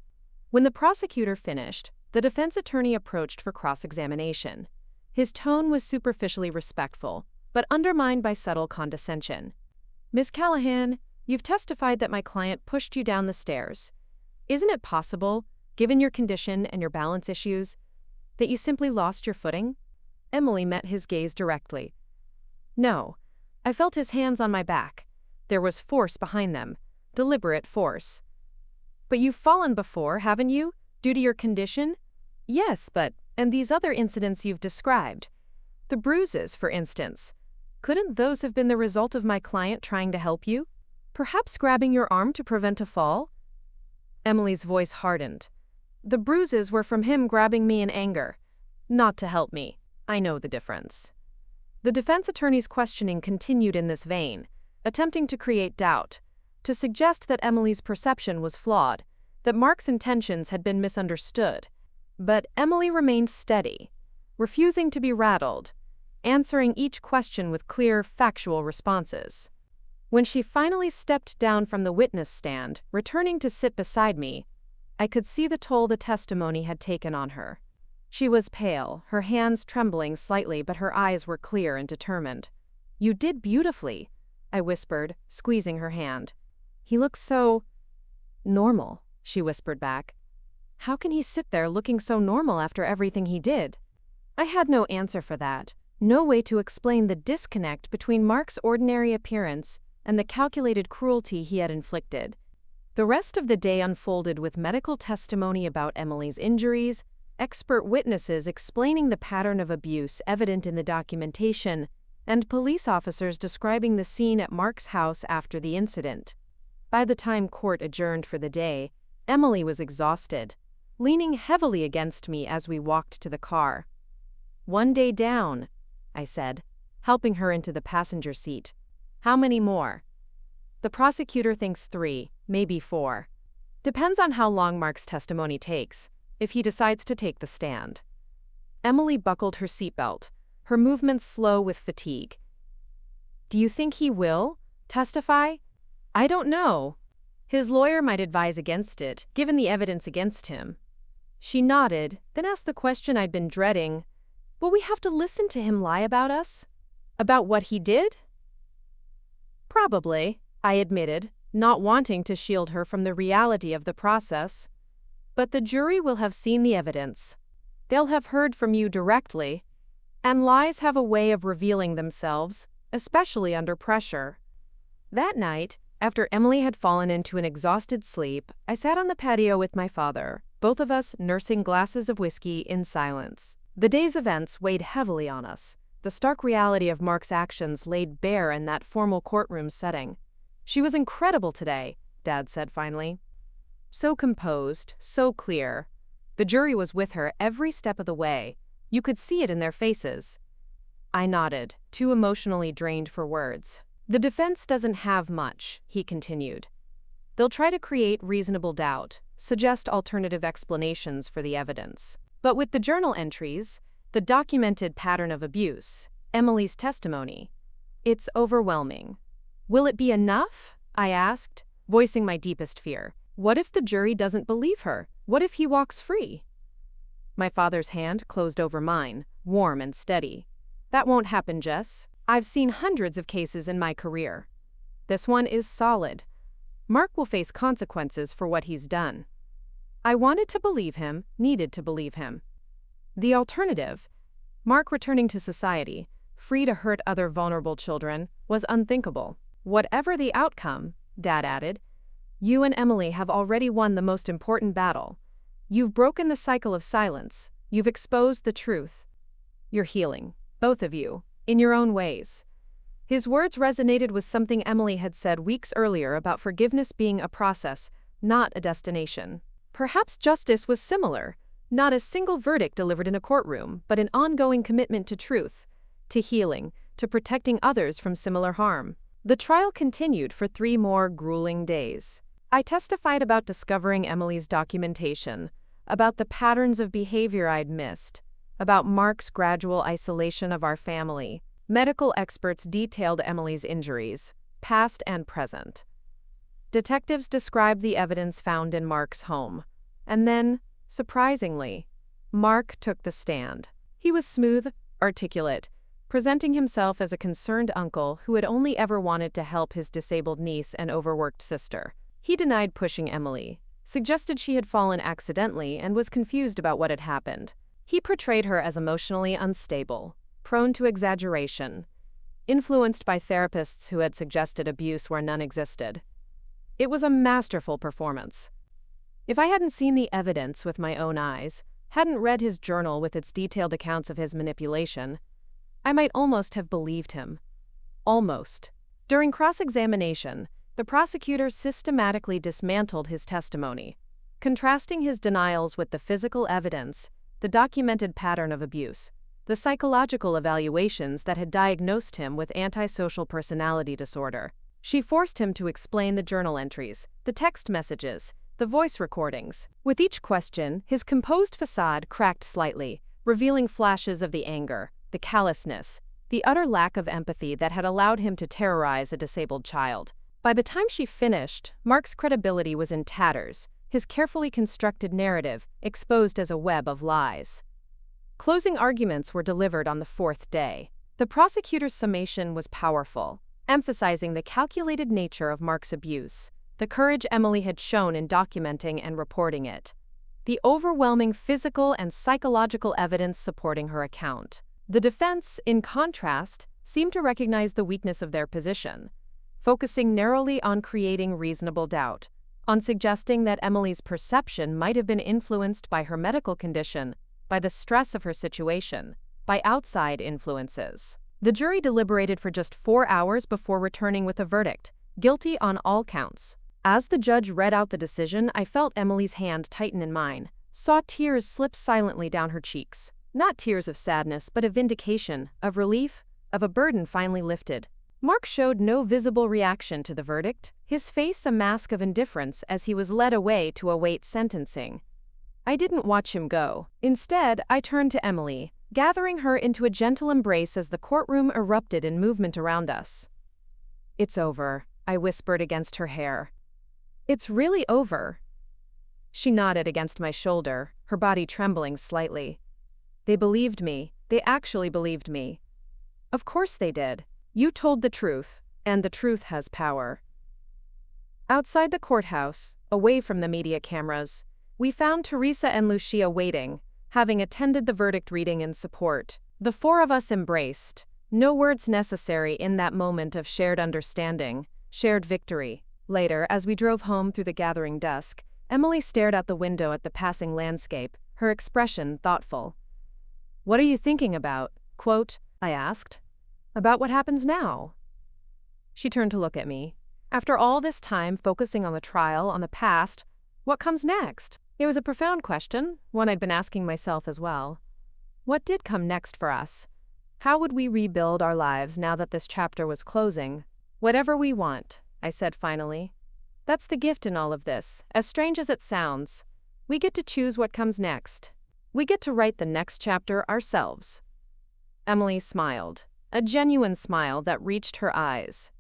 When the prosecutor finished, the defense attorney approached for cross-examination. His tone was superficially respectful, but undermined by subtle condescension. Ms. Callahan, you've testified that my client pushed you down the stairs. Isn't it possible, given your condition and your balance issues, that you simply lost your footing? Emily met his gaze directly. No. I felt his hands on my back. There was force behind them, deliberate force. But you've fallen before, haven't you, due to your condition? Yes, and these other incidents you've described. The bruises, for instance. Couldn't those have been the result of my client trying to help you? Perhaps grabbing your arm to prevent a fall? Emily's voice hardened. The bruises were from him grabbing me in anger, not to help me. I know the difference. The defense attorney's questioning continued in this vein, attempting to create doubt, to suggest that Emily's perception was flawed, that Mark's intentions had been misunderstood. But Emily remained steady, refusing to be rattled, answering each question with clear, factual responses. When she finally stepped down from the witness stand, returning to sit beside me, I could see the toll the testimony had taken on her. She was pale, her hands trembling slightly, but her eyes were clear and determined. You did beautifully, I whispered, squeezing her hand. He looks so normal, she whispered back. How can he sit there looking so normal after everything he did? I had no answer for that, no way to explain the disconnect between Mark's ordinary appearance and the calculated cruelty he had inflicted. The rest of the day unfolded with medical testimony about Emily's injuries, expert witnesses explaining the pattern of abuse evident in the documentation, and police officers describing the scene at Mark's house after the incident. By the time court adjourned for the day, Emily was exhausted, leaning heavily against me as we walked to the car. One day down, I said, helping her into the passenger seat. How many more? The prosecutor thinks 3, maybe 4. Depends on how long Mark's testimony takes, if he decides to take the stand. Emily buckled her seatbelt, her movements slow with fatigue. Do you think he will testify? I don't know. His lawyer might advise against it, given the evidence against him. She nodded, then asked the question I'd been dreading. Will we have to listen to him lie about us? About what he did? Probably, I admitted, not wanting to shield her from the reality of the process. But the jury will have seen the evidence. They'll have heard from you directly. And lies have a way of revealing themselves, especially under pressure. That night, after Emily had fallen into an exhausted sleep, I sat on the patio with my father, both of us nursing glasses of whiskey in silence. The day's events weighed heavily on us. The stark reality of Mark's actions laid bare in that formal courtroom setting. She was incredible today, Dad said finally. So composed, so clear. The jury was with her every step of the way. You could see it in their faces. I nodded, too emotionally drained for words. The defense doesn't have much, he continued. They'll try to create reasonable doubt, suggest alternative explanations for the evidence. But with the journal entries, the documented pattern of abuse, Emily's testimony, it's overwhelming. Will it be enough? I asked, voicing my deepest fear. What if the jury doesn't believe her? What if he walks free? My father's hand closed over mine, warm and steady. That won't happen, Jess. I've seen hundreds of cases in my career. This one is solid. Mark will face consequences for what he's done. I wanted to believe him, needed to believe him. The alternative, Mark returning to society, free to hurt other vulnerable children, was unthinkable. Whatever the outcome, Dad added, you and Emily have already won the most important battle. You've broken the cycle of silence. You've exposed the truth. You're healing, both of you, in your own ways. His words resonated with something Emily had said weeks earlier about forgiveness being a process, not a destination. Perhaps justice was similar, not a single verdict delivered in a courtroom, but an ongoing commitment to truth, to healing, to protecting others from similar harm. The trial continued for 3 more grueling days. I testified about discovering Emily's documentation, about the patterns of behavior I'd missed, about Mark's gradual isolation of our family. Medical experts detailed Emily's injuries, past and present. Detectives described the evidence found in Mark's home. And then, surprisingly, Mark took the stand. He was smooth, articulate, presenting himself as a concerned uncle who had only ever wanted to help his disabled niece and overworked sister. He denied pushing Emily, suggested she had fallen accidentally and was confused about what had happened. He portrayed her as emotionally unstable, prone to exaggeration, influenced by therapists who had suggested abuse where none existed. It was a masterful performance. If I hadn't seen the evidence with my own eyes, hadn't read his journal with its detailed accounts of his manipulation, I might almost have believed him. Almost. During cross-examination, the prosecutor systematically dismantled his testimony, contrasting his denials with the physical evidence, the documented pattern of abuse, the psychological evaluations that had diagnosed him with antisocial personality disorder. She forced him to explain the journal entries, the text messages, the voice recordings. With each question, his composed facade cracked slightly, revealing flashes of the anger, the callousness, the utter lack of empathy that had allowed him to terrorize a disabled child. By the time she finished, Mark's credibility was in tatters, his carefully constructed narrative exposed as a web of lies. Closing arguments were delivered on the 4th day. The prosecutor's summation was powerful, emphasizing the calculated nature of Mark's abuse, the courage Emily had shown in documenting and reporting it, the overwhelming physical and psychological evidence supporting her account. The defense, in contrast, seemed to recognize the weakness of their position, focusing narrowly on creating reasonable doubt, on suggesting that Emily's perception might have been influenced by her medical condition, by the stress of her situation, by outside influences. The jury deliberated for just 4 hours before returning with a verdict, guilty on all counts. As the judge read out the decision, I felt Emily's hand tighten in mine, saw tears slip silently down her cheeks. Not tears of sadness, but of vindication, of relief, of a burden finally lifted. Mark showed no visible reaction to the verdict, his face a mask of indifference as he was led away to await sentencing. I didn't watch him go. Instead, I turned to Emily, gathering her into a gentle embrace as the courtroom erupted in movement around us. "It's over," I whispered against her hair. "It's really over." She nodded against my shoulder, her body trembling slightly. "They believed me. They actually believed me." "Of course they did. You told the truth, and the truth has power." Outside the courthouse, away from the media cameras, we found Teresa and Lucia waiting, having attended the verdict reading in support. The 4 of us embraced, no words necessary in that moment of shared understanding, shared victory. Later, as we drove home through the gathering dusk, Emily stared out the window at the passing landscape, her expression thoughtful. "What are you thinking about?" Quote, I asked. "About what happens now." She turned to look at me. After all this time focusing on the trial, on the past, what comes next? It was a profound question, one I'd been asking myself as well. What did come next for us? How would we rebuild our lives now that this chapter was closing? "Whatever we want," I said finally. That's the gift in all of this. As strange as it sounds, we get to choose what comes next. We get to write the next chapter ourselves. Emily smiled, a genuine smile that reached her eyes.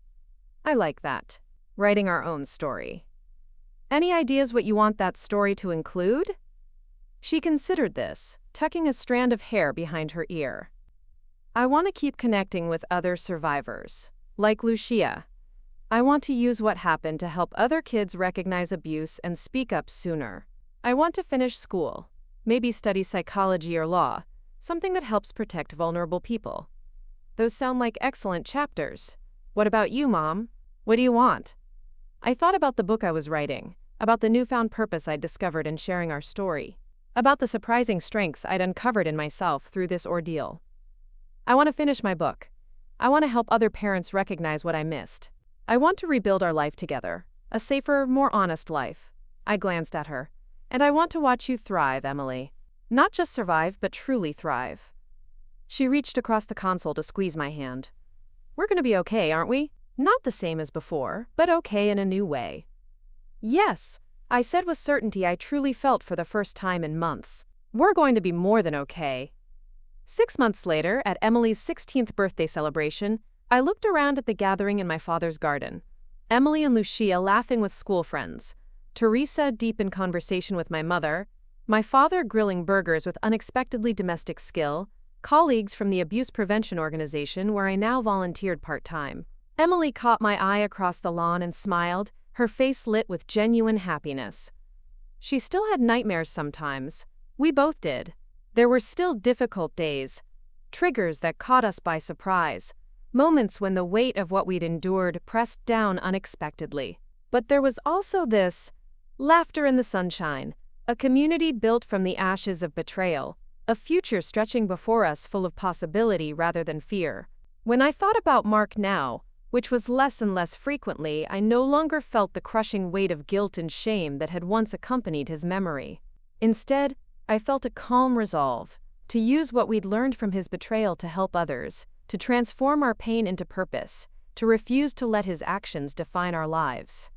I like that. Writing our own story. Any ideas what you want that story to include? She considered this, tucking a strand of hair behind her ear. I want to keep connecting with other survivors, like Lucia. I want to use what happened to help other kids recognize abuse and speak up sooner. I want to finish school, maybe study psychology or law, something that helps protect vulnerable people. Those sound like excellent chapters. What about you, Mom? What do you want? I thought about the book I was writing, about the newfound purpose I'd discovered in sharing our story, about the surprising strengths I'd uncovered in myself through this ordeal. I want to finish my book. I want to help other parents recognize what I missed. I want to rebuild our life together, a safer, more honest life. I glanced at her. And I want to watch you thrive, Emily. Not just survive, but truly thrive. She reached across the console to squeeze my hand. We're going to be okay, aren't we? Not the same as before, but okay in a new way. Yes, I said with certainty I truly felt for the first time in months. We're going to be more than okay. 6 months later, at Emily's 16th birthday celebration, I looked around at the gathering in my father's garden. Emily and Lucia laughing with school friends. Teresa deep in conversation with my mother. My father grilling burgers with unexpectedly domestic skill. Colleagues from the abuse prevention organization where I now volunteered part-time. Emily caught my eye across the lawn and smiled, her face lit with genuine happiness. She still had nightmares sometimes. We both did. There were still difficult days. Triggers that caught us by surprise. Moments when the weight of what we'd endured pressed down unexpectedly. But there was also this laughter in the sunshine, a community built from the ashes of betrayal, a future stretching before us full of possibility rather than fear. When I thought about Mark now, which was less and less frequently, I no longer felt the crushing weight of guilt and shame that had once accompanied his memory. Instead, I felt a calm resolve to use what we'd learned from his betrayal to help others, to transform our pain into purpose, to refuse to let his actions define our lives.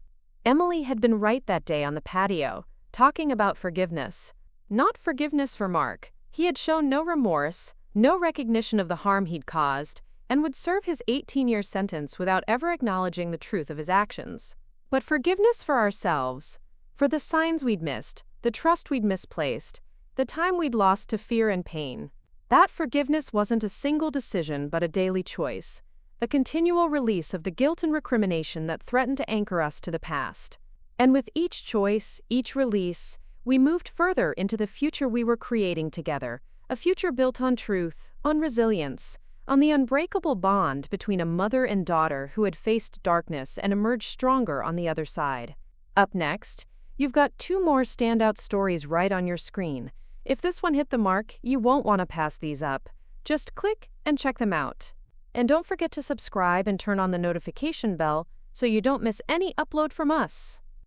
Emily had been right that day on the patio, talking about forgiveness. Not forgiveness for Mark. He had shown no remorse, no recognition of the harm he'd caused, and would serve his 18-year sentence without ever acknowledging the truth of his actions. But forgiveness for ourselves, for the signs we'd missed, the trust we'd misplaced, the time we'd lost to fear and pain. That forgiveness wasn't a single decision but a daily choice, a continual release of the guilt and recrimination that threatened to anchor us to the past. And with each choice, each release, we moved further into the future we were creating together, a future built on truth, on resilience, on the unbreakable bond between a mother and daughter who had faced darkness and emerged stronger on the other side. Up next, you've got 2 more standout stories right on your screen. If this one hit the mark, you won't want to pass these up. Just click and check them out. And don't forget to subscribe and turn on the notification bell so you don't miss any upload from us.